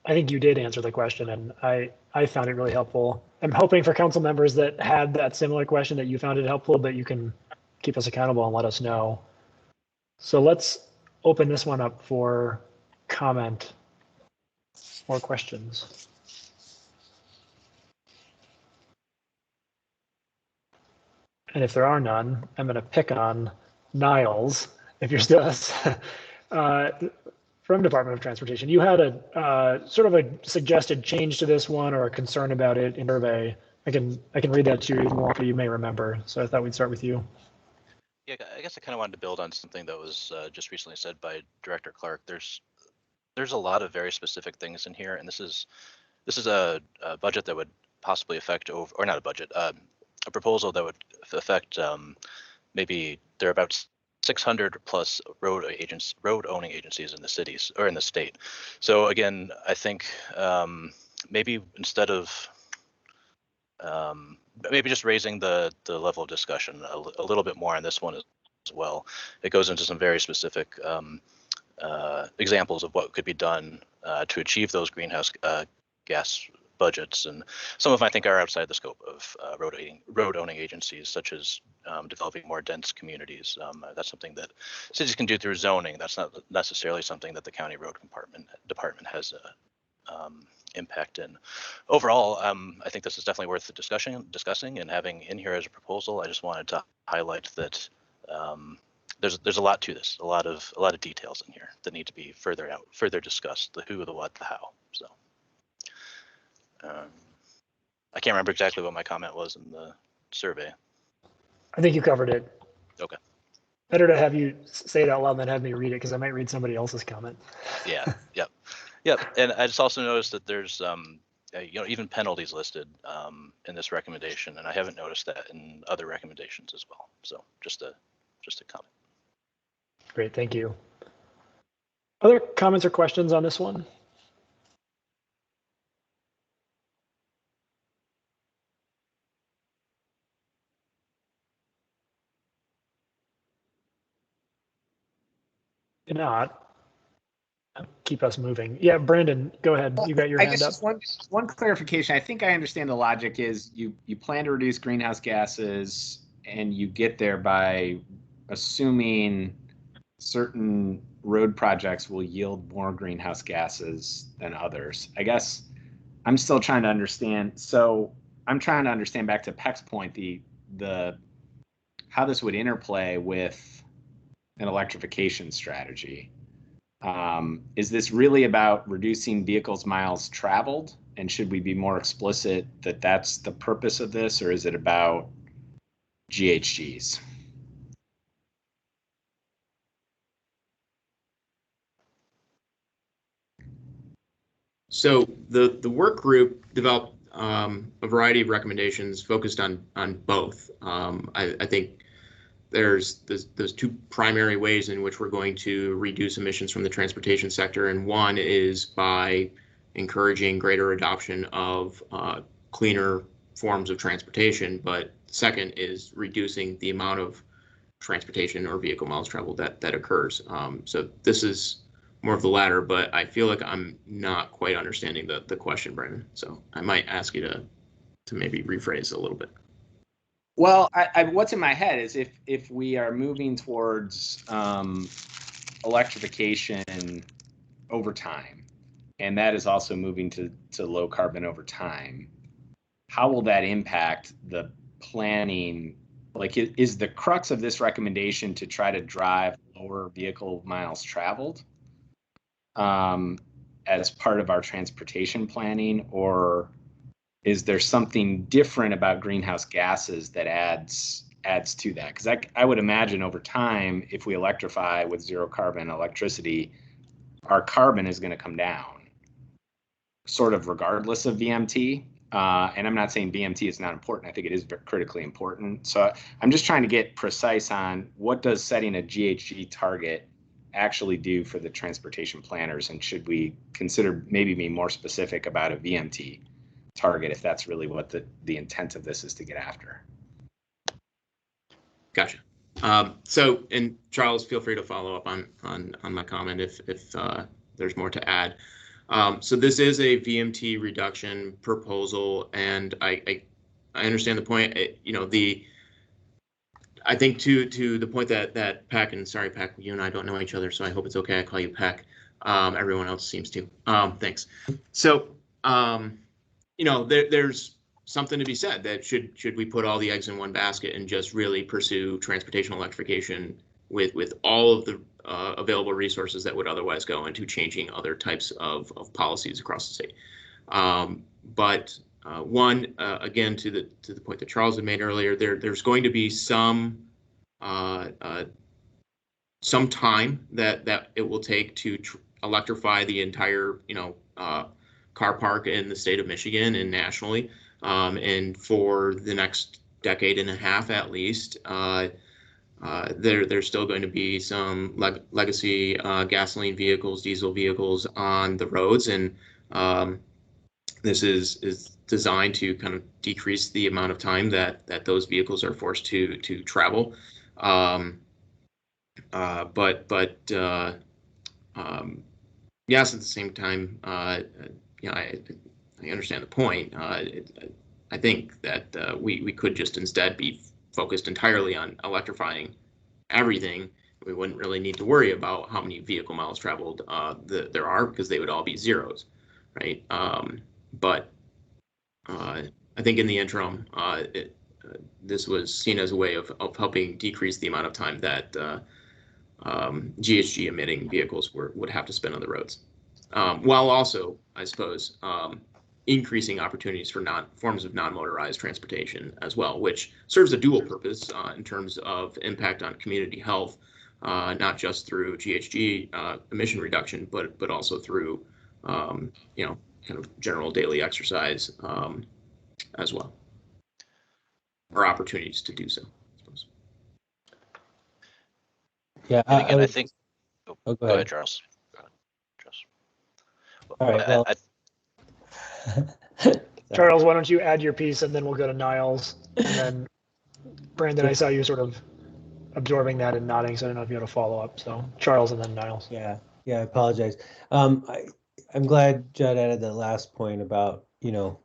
think you did answer the question, and I found it really helpful. I'm hoping for council members that had that similar question that you found it helpful, but you can keep us accountable and let us know. So let's open this one up for comment or questions. And if there are none, I'm going to pick on Niles, if you're still from Department of Transportation. You had a sort of a suggested change to this one or a concern about it in survey. I can read that to you if you want, but you may remember. So I thought we'd start with you. Yeah, I guess I kind of wanted to build on something that was just recently said by Director Clark. There's a lot of very specific things in here, and this is a budget that would possibly affect or not a budget, a proposal that would affect maybe there are about 600 plus road owning agencies in the cities or in the state. So again, I think maybe instead of maybe just raising the level of discussion a little bit more on this one as well. It goes into some very specific examples of what could be done to achieve those greenhouse gas budgets, and some of them I think are outside the scope of road owning agencies, such as developing more dense communities. That's something that cities can do through zoning. That's not necessarily something that the county road department has impact in. Overall, I think this is definitely worth discussing and having in here as a proposal. I just wanted to highlight that there's a lot to this, a lot of details in here that need to be further discussed, the who, the what, the how. So I can't remember exactly what my comment was in the survey. I think you covered it. Okay. Better to have you say it out loud than have me read it, because I might read somebody else's comment. Yeah. Yep. And I just also noticed that there's even penalties listed in this recommendation, and I haven't noticed that in other recommendations as well. So just a comment. Great, thank you. Other comments or questions on this one? If not, keep us moving. Yeah, Brandon, go ahead. You got your hand up. Just one clarification. I think I understand the logic is you plan to reduce greenhouse gases and you get there by assuming certain road projects will yield more greenhouse gases than others. I guess I'm still trying to understand. So I'm trying to understand, back to Peck's point, the how this would interplay with an electrification strategy. Is this really about reducing vehicles miles traveled? And should we be more explicit that that's the purpose of this, or is it about GHGs? So the work group developed a variety of recommendations focused on both. I think there's two primary ways in which we're going to reduce emissions from the transportation sector, and one is by encouraging greater adoption of cleaner forms of transportation, but second is reducing the amount of transportation or vehicle miles traveled that occurs. So this is more of the latter, but I feel like I'm not quite understanding the question, Brendan. So I might ask you to maybe rephrase a little bit. Well, what's in my head is if we are moving towards electrification over time, and that is also moving to low carbon over time, how will that impact the planning? Like, is the crux of this recommendation to try to drive lower vehicle miles traveled as part of our transportation planning, or is there something different about greenhouse gases that adds to that? Because I would imagine over time, if we electrify with zero carbon electricity, our carbon is going to come down, sort of regardless of VMT. And I'm not saying VMT is not important. I think it is critically important. So I'm just trying to get precise on what does setting a GHG target actually do for the transportation planners, and should we consider maybe being more specific about a VMT target if that's really what the intent of this is to get after? Gotcha. So, and Charles, feel free to follow up on my comment if there's more to add. So this is a VMT reduction proposal, and I understand the point. I think to the point that Peck, and sorry Peck, you and I don't know each other, so I hope it's okay I call you Peck. Everyone else seems to. Thanks. So there's something to be said that should we put all the eggs in one basket and just really pursue transportation electrification with all of the available resources that would otherwise go into changing other types of policies across the state. But again, to the point that Charles had made earlier, there's going to be some time that it will take to electrify the entire car park in the state of Michigan and nationally, and for the next decade and a half at least. There's still going to be some legacy gasoline vehicles, diesel vehicles on the roads, and this is designed to kind of decrease the amount of time that those vehicles are forced to travel. Yes, at the same time, I understand the point. I think that we could just instead be focused entirely on electrifying everything. We wouldn't really need to worry about how many vehicle miles traveled there are, because they would all be zeros, right? But I think in the interim, this was seen as a way of helping decrease the amount of time that GHG emitting vehicles would have to spend on the roads, while also, I suppose, increasing opportunities for forms of non-motorized transportation as well, which serves a dual purpose in terms of impact on community health, not just through GHG emission reduction, but also through kind of general daily exercise as well, or opportunities to do so, I suppose. Yeah, And again, I think. Oh, go ahead, Charles. All right. Well, Charles, why don't you add your piece, and then we'll go to Niles, and then Brandon, I saw you sort of absorbing that and nodding, so I don't know if you want to follow up. So Charles and then Niles. Yeah, I apologize. I'm glad Judd added the last point about the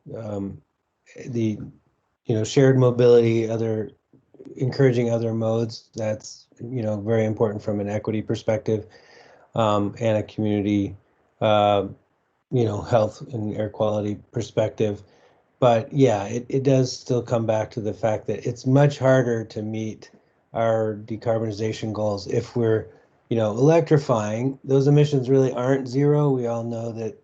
shared mobility, encouraging other modes. That's very important from an equity perspective, and a community health and air quality perspective. But yeah, it does still come back to the fact that it's much harder to meet our decarbonization goals if we're, electrifying. Those emissions really aren't zero. We all know that,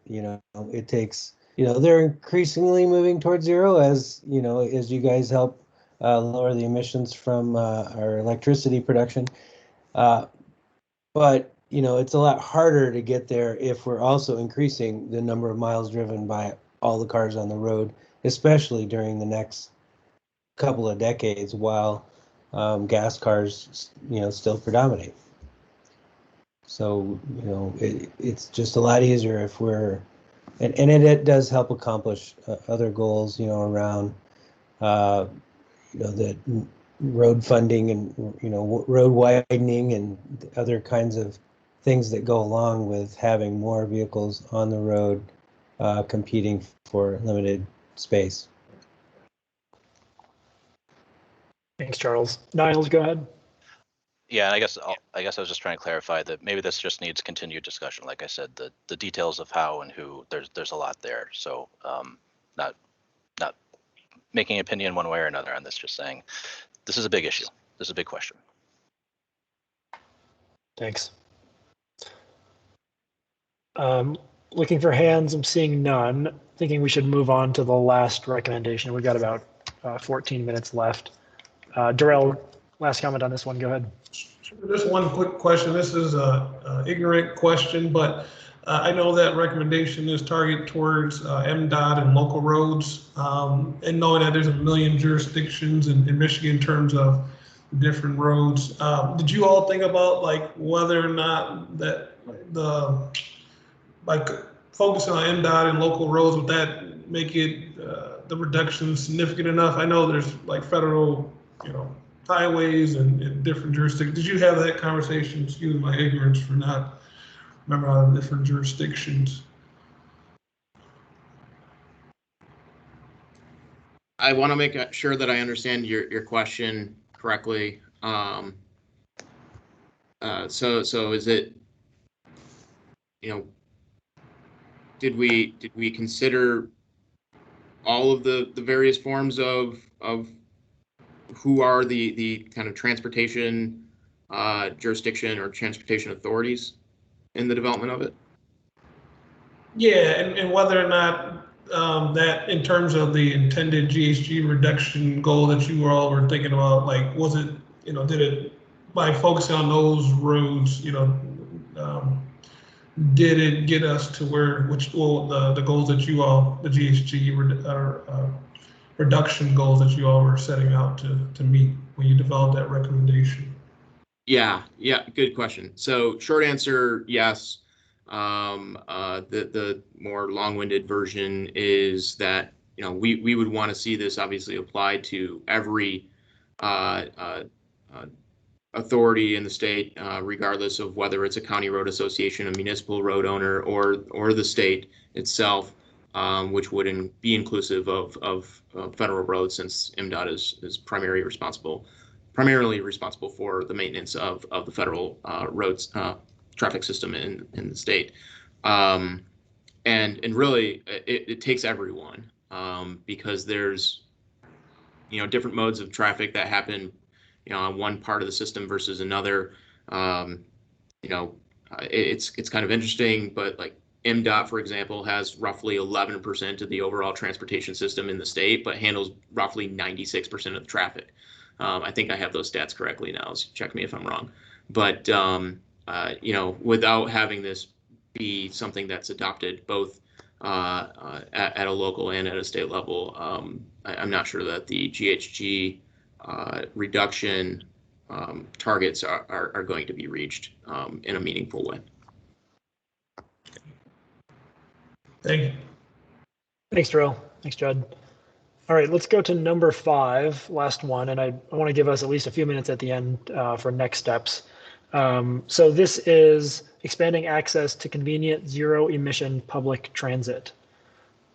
it takes, they're increasingly moving towards zero as you guys help lower the emissions from our electricity production. But it's a lot harder to get there if we're also increasing the number of miles driven by all the cars on the road, especially during the next couple of decades while gas cars, still predominate. So, it's just a lot easier if we're, and it does help accomplish other goals, around, the road funding and, road widening and other kinds of things that go along with having more vehicles on the road competing for limited space. Thanks, Charles. Niles, go ahead. Yeah, and I guess I was just trying to clarify that maybe this just needs continued discussion. Like I said, the details of how and who, there's a lot there. So not making an opinion one way or another on this, just saying this is a big issue. This is a big question. Thanks. Looking for hands, I'm seeing none. Thinking we should move on to the last recommendation. We've got about 14 minutes left. Darrell, last comment on this one. Go ahead. Just one quick question. This is a ignorant question, but I know that recommendation is targeted towards MDOT and local roads, and knowing that there's a million jurisdictions in Michigan in terms of different roads. Did you all think about like whether or not that focusing on MDOT and local roads, would that make it the reduction significant enough? I know there's like federal, highways and different jurisdictions. Did you have that conversation? Excuse my ignorance for not remember all the different jurisdictions. I want to make sure that I understand your question correctly. So is it, did we consider all of the various forms of who are the kind of transportation jurisdiction or transportation authorities in the development of it? Yeah, and whether or not that in terms of the intended GHG reduction goal that you all were thinking about, like, was it, did it, by focusing on those roads, did it get us to where, the goals that you all, the GHG reduction goals that you all were setting out to meet when you developed that recommendation? Yeah, good question. So short answer, yes. The more long-winded version is that we would want to see this obviously applied to every authority in the state, regardless of whether it's a county road association, a municipal road owner, or the state itself, which would be inclusive of federal roads, since MDOT is primarily responsible for the maintenance of the federal roads traffic system in the state. And really it takes everyone, because there's different modes of traffic that happen on one part of the system versus another. It's kind of interesting, but like MDOT, for example, has roughly 11% of the overall transportation system in the state, but handles roughly 96% of the traffic. I think I have those stats correctly now. So check me if I'm wrong. But without having this be something that's adopted both at a local and at a state level, I'm not sure that the GHG reduction targets are going to be reached in a meaningful way. Thank you. Thanks, Darrell. Thanks, Judd. All right, let's go to number 5, last one, and I want to give us at least a few minutes at the end for next steps. So this is expanding access to convenient zero-emission public transit.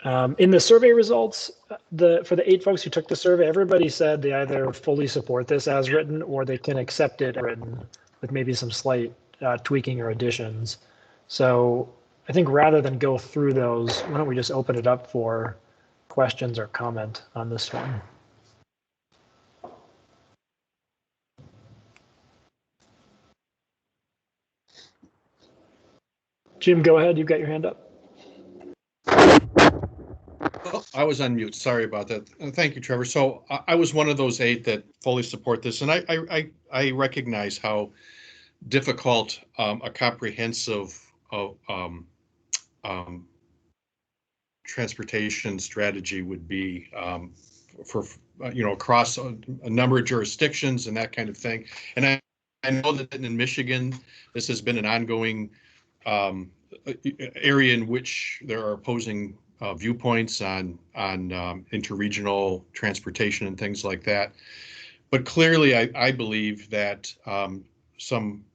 In the survey results, for the 8 folks who took the survey, everybody said they either fully support this as written or they can accept it as written with maybe some slight tweaking or additions. So I think rather than go through those, why don't we just open it up for questions or comment on this one? Jim, go ahead. You've got your hand up. Oh, I was on mute. Sorry about that. Thank you, Trevor. So I was one of those 8 that fully support this, and I recognize how difficult a comprehensive transportation strategy would be for across a number of jurisdictions and that kind of thing. And I know that in Michigan, this has been an ongoing area in which there are opposing viewpoints on interregional transportation and things like that. But clearly, I believe that some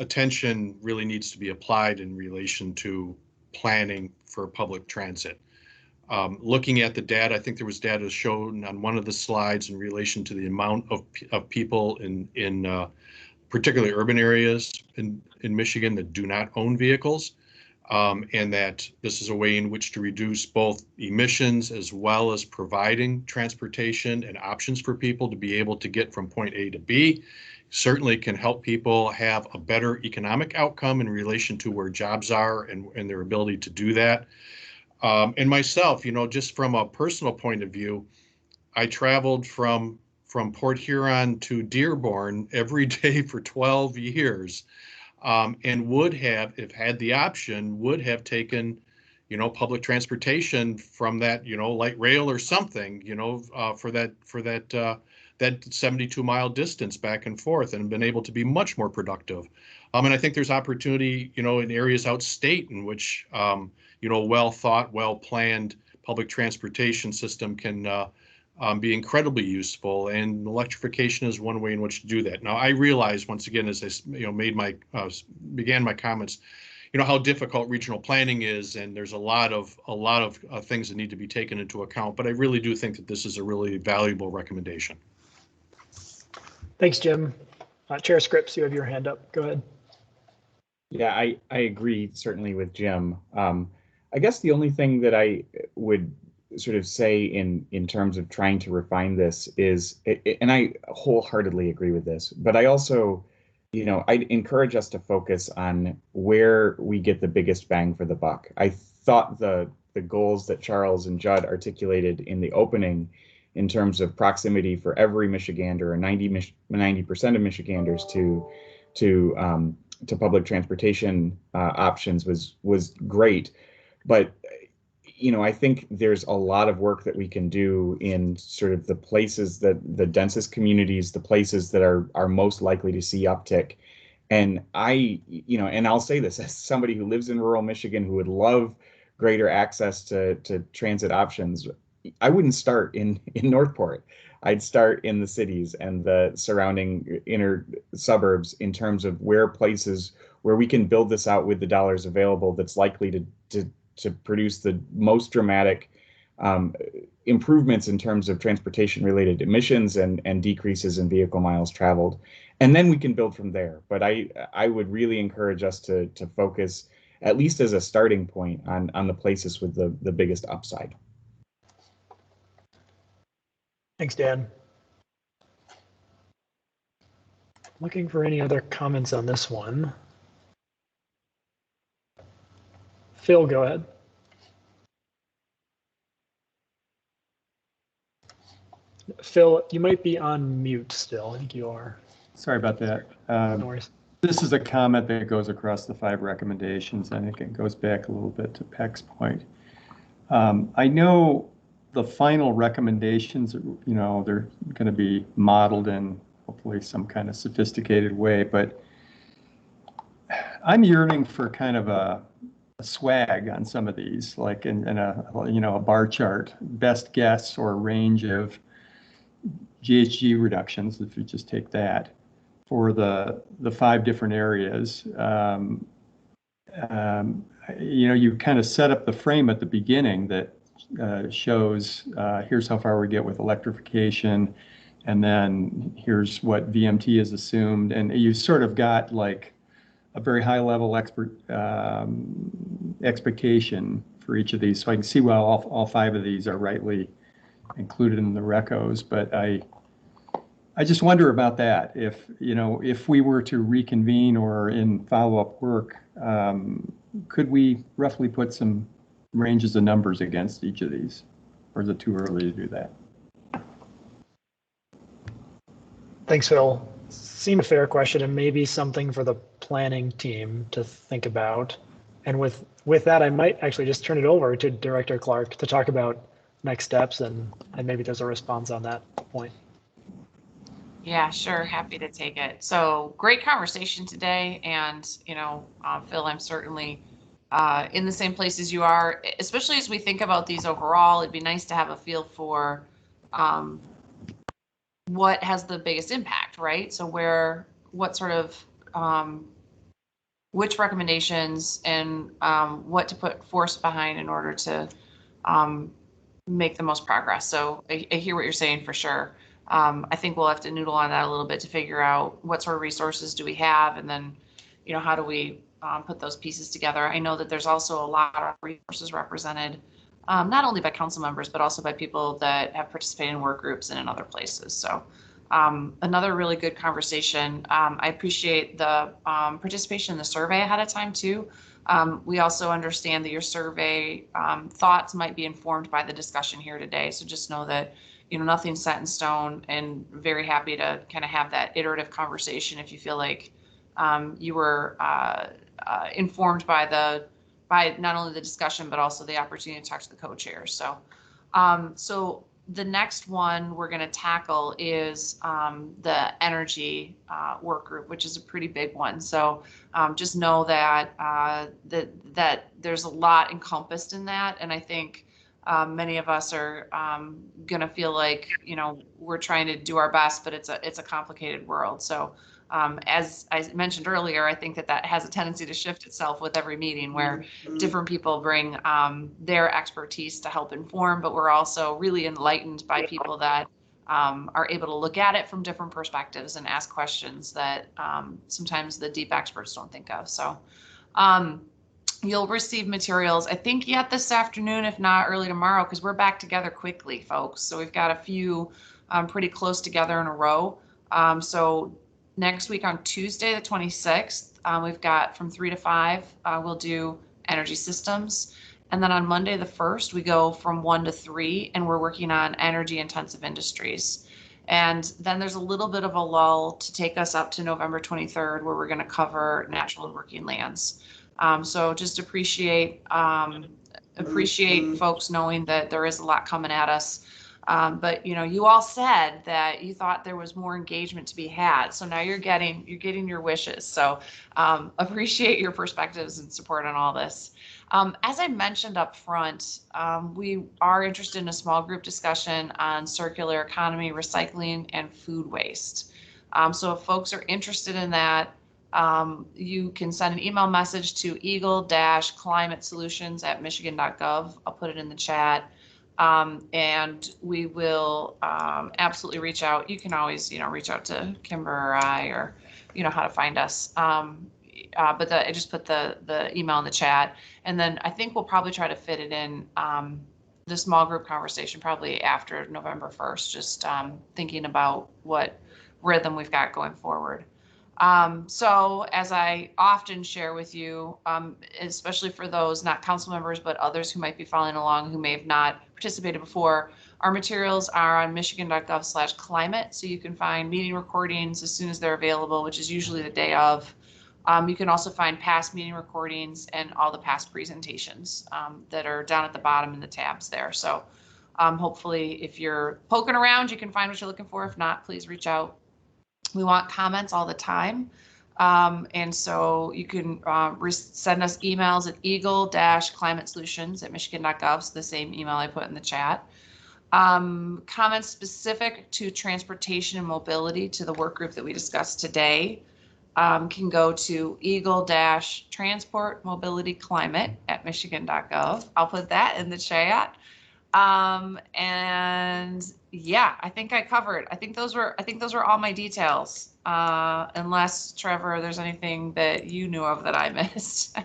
attention really needs to be applied in relation to planning for public transit. Looking at the data, I think there was data shown on one of the slides in relation to the amount of people in particularly urban areas in Michigan that do not own vehicles, and that this is a way in which to reduce both emissions as well as providing transportation and options for people to be able to get from point A to B. Certainly can help people have a better economic outcome in relation to where jobs are and their ability to do that. And myself, just from a personal point of view, I traveled from Port Huron to Dearborn every day for 12 years, and would have, if had the option, would have taken, public transportation from that, light rail or something, for that 72-mile distance back and forth, and been able to be much more productive. And I think there's opportunity, in areas outstate in which, well thought, well planned public transportation system can be incredibly useful, and electrification is one way in which to do that. Now, I realize once again, as I began my comments, how difficult regional planning is, and there's a lot of things that need to be taken into account. But I really do think that this is a really valuable recommendation. Thanks, Jim. Chair Scripps, you have your hand up. Go ahead. Yeah, I agree certainly with Jim. I guess the only thing that I would sort of say in terms of trying to refine this is, and I wholeheartedly agree with this, but I also, I'd encourage us to focus on where we get the biggest bang for the buck. I thought the goals that Charles and Judd articulated in the opening in terms of proximity for every Michigander, or 90% of Michiganders to public transportation options was great. But I think there's a lot of work that we can do in sort of the places that the densest communities, the places that are most likely to see uptick. And and I'll say this as somebody who lives in rural Michigan, who would love greater access to transit options. I wouldn't start in Northport. I'd start in the cities and the surrounding inner suburbs in terms of places where we can build this out with the dollars available that's likely to produce the most dramatic improvements in terms of transportation related emissions and decreases in vehicle miles traveled. And then we can build from there. But I would really encourage us to focus, at least as a starting point, on the places with the biggest upside. Thanks, Dan. Looking for any other comments on this one. Phil, go ahead. Phil, you might be on mute still. I think you are. Sorry about that. No worries. This is a comment that goes across the 5 recommendations. I think it goes back a little bit to Peck's point. I know the final recommendations, they're going to be modeled in hopefully some kind of sophisticated way, but I'm yearning for kind of a swag on some of these, like in a bar chart, best guess or range of GHG reductions, if you just take that for the 5 different areas. You kind of set up the frame at the beginning that shows here's how far we get with electrification, and then here's what VMT is assumed, and you sort of got like a very high level expectation for each of these, so I can see why all 5 of these are rightly included in the recos. But I just wonder about that. If, if we were to reconvene or in follow-up work, could we roughly put some ranges of numbers against each of these? Or is it too early to do that? Thanks, Phil. Seemed a fair question, and maybe something for the planning team to think about. And with that, I might actually just turn it over to Director Clark to talk about next steps, and maybe there's a response on that point. Yeah, sure. Happy to take it. So great conversation today. And, Phil, I'm certainly in the same place as you are, especially as we think about these overall. It'd be nice to have a feel for what has the biggest impact, right? So what sort of, which recommendations and what to put force behind in order to make the most progress. So I hear what you're saying for sure. I think we'll have to noodle on that a little bit to figure out what sort of resources do we have, and then, how do we put those pieces together. I know that there's also a lot of resources represented, not only by council members, but also by people that have participated in work groups and in other places. So another really good conversation. I appreciate the participation in the survey ahead of time too. We also understand that your survey thoughts might be informed by the discussion here today. So just know that, nothing's set in stone, and very happy to kind of have that iterative conversation if you feel like you were informed by not only the discussion, but also the opportunity to talk to the co-chairs. So, so the next one we're going to tackle is the energy work group, which is a pretty big one. So just know that that there's a lot encompassed in that, and I think many of us are going to feel like we're trying to do our best, but it's a complicated world. So as I mentioned earlier, I think that has a tendency to shift itself with every meeting, where different people bring their expertise to help inform, but we're also really enlightened by people that are able to look at it from different perspectives and ask questions that sometimes the deep experts don't think of. So you'll receive materials, I think, yet this afternoon, if not early tomorrow, because we're back together quickly, folks. So we've got a few pretty close together in a row. So next week on Tuesday, the 26th, we've got from 3 to 5, we'll do energy systems. And then on Monday, the 1st, we go from 1 to 3, and we're working on energy intensive industries. And then there's a little bit of a lull to take us up to November 23rd, where we're going to cover natural and working lands. So just appreciate folks knowing that there is a lot coming at us. But you all said that you thought there was more engagement to be had. So now you're getting your wishes. So appreciate your perspectives and support on all this. As I mentioned up front, we are interested in a small group discussion on circular economy, recycling, and food waste. So if folks are interested in that, you can send an email message to eagle-climatesolutions@michigan.gov. I'll put it in the chat. And we will absolutely reach out. You can always, reach out to Kimber or I, or how to find us. But I just put the email in the chat, and then I think we'll probably try to fit it in the small group conversation probably after November 1st. Just thinking about what rhythm we've got going forward. So as I often share with you, especially for those not council members, but others who might be following along who may have not participated before, our materials are on michigan.gov/climate. So you can find meeting recordings as soon as they're available, which is usually the day of. You can also find past meeting recordings and all the past presentations that are down at the bottom in the tabs there. So hopefully if you're poking around, you can find what you're looking for. If not, please reach out. We want comments all the time. And so you can send us emails at eagle-climatesolutions@michigan.gov. So the same email I put in the chat. Comments specific to transportation and mobility to the work group that we discussed today can go to eagle-transport-mobility-climate@michigan.gov. I'll put that in the chat. And yeah, I think I covered. I think those were all my details. Unless Trevor, there's anything that you knew of that I missed.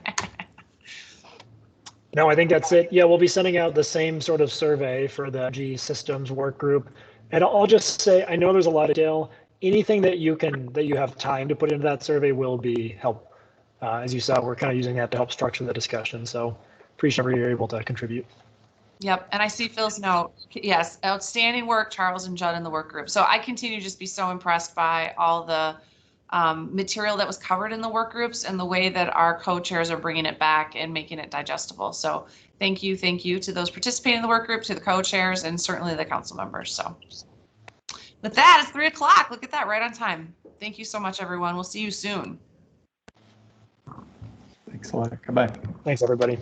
No, I think that's it. Yeah, we'll be sending out the same sort of survey for the G systems work group. And I'll just say, I know there's a lot of detail. Anything that you have time to put into that survey will be help. As you saw, we're kind of using that to help structure the discussion. So appreciate you're able to contribute. Yep, and I see Phil's note. Yes, outstanding work, Charles and Judd in the work group. So I continue to just be so impressed by all the material that was covered in the work groups and the way that our co-chairs are bringing it back and making it digestible. So thank you to those participating in the work group, to the co-chairs, and certainly the council members. So with that, it's 3 o'clock. Look at that, right on time. Thank you so much, everyone. We'll see you soon. Thanks a lot. Goodbye. Thanks, everybody.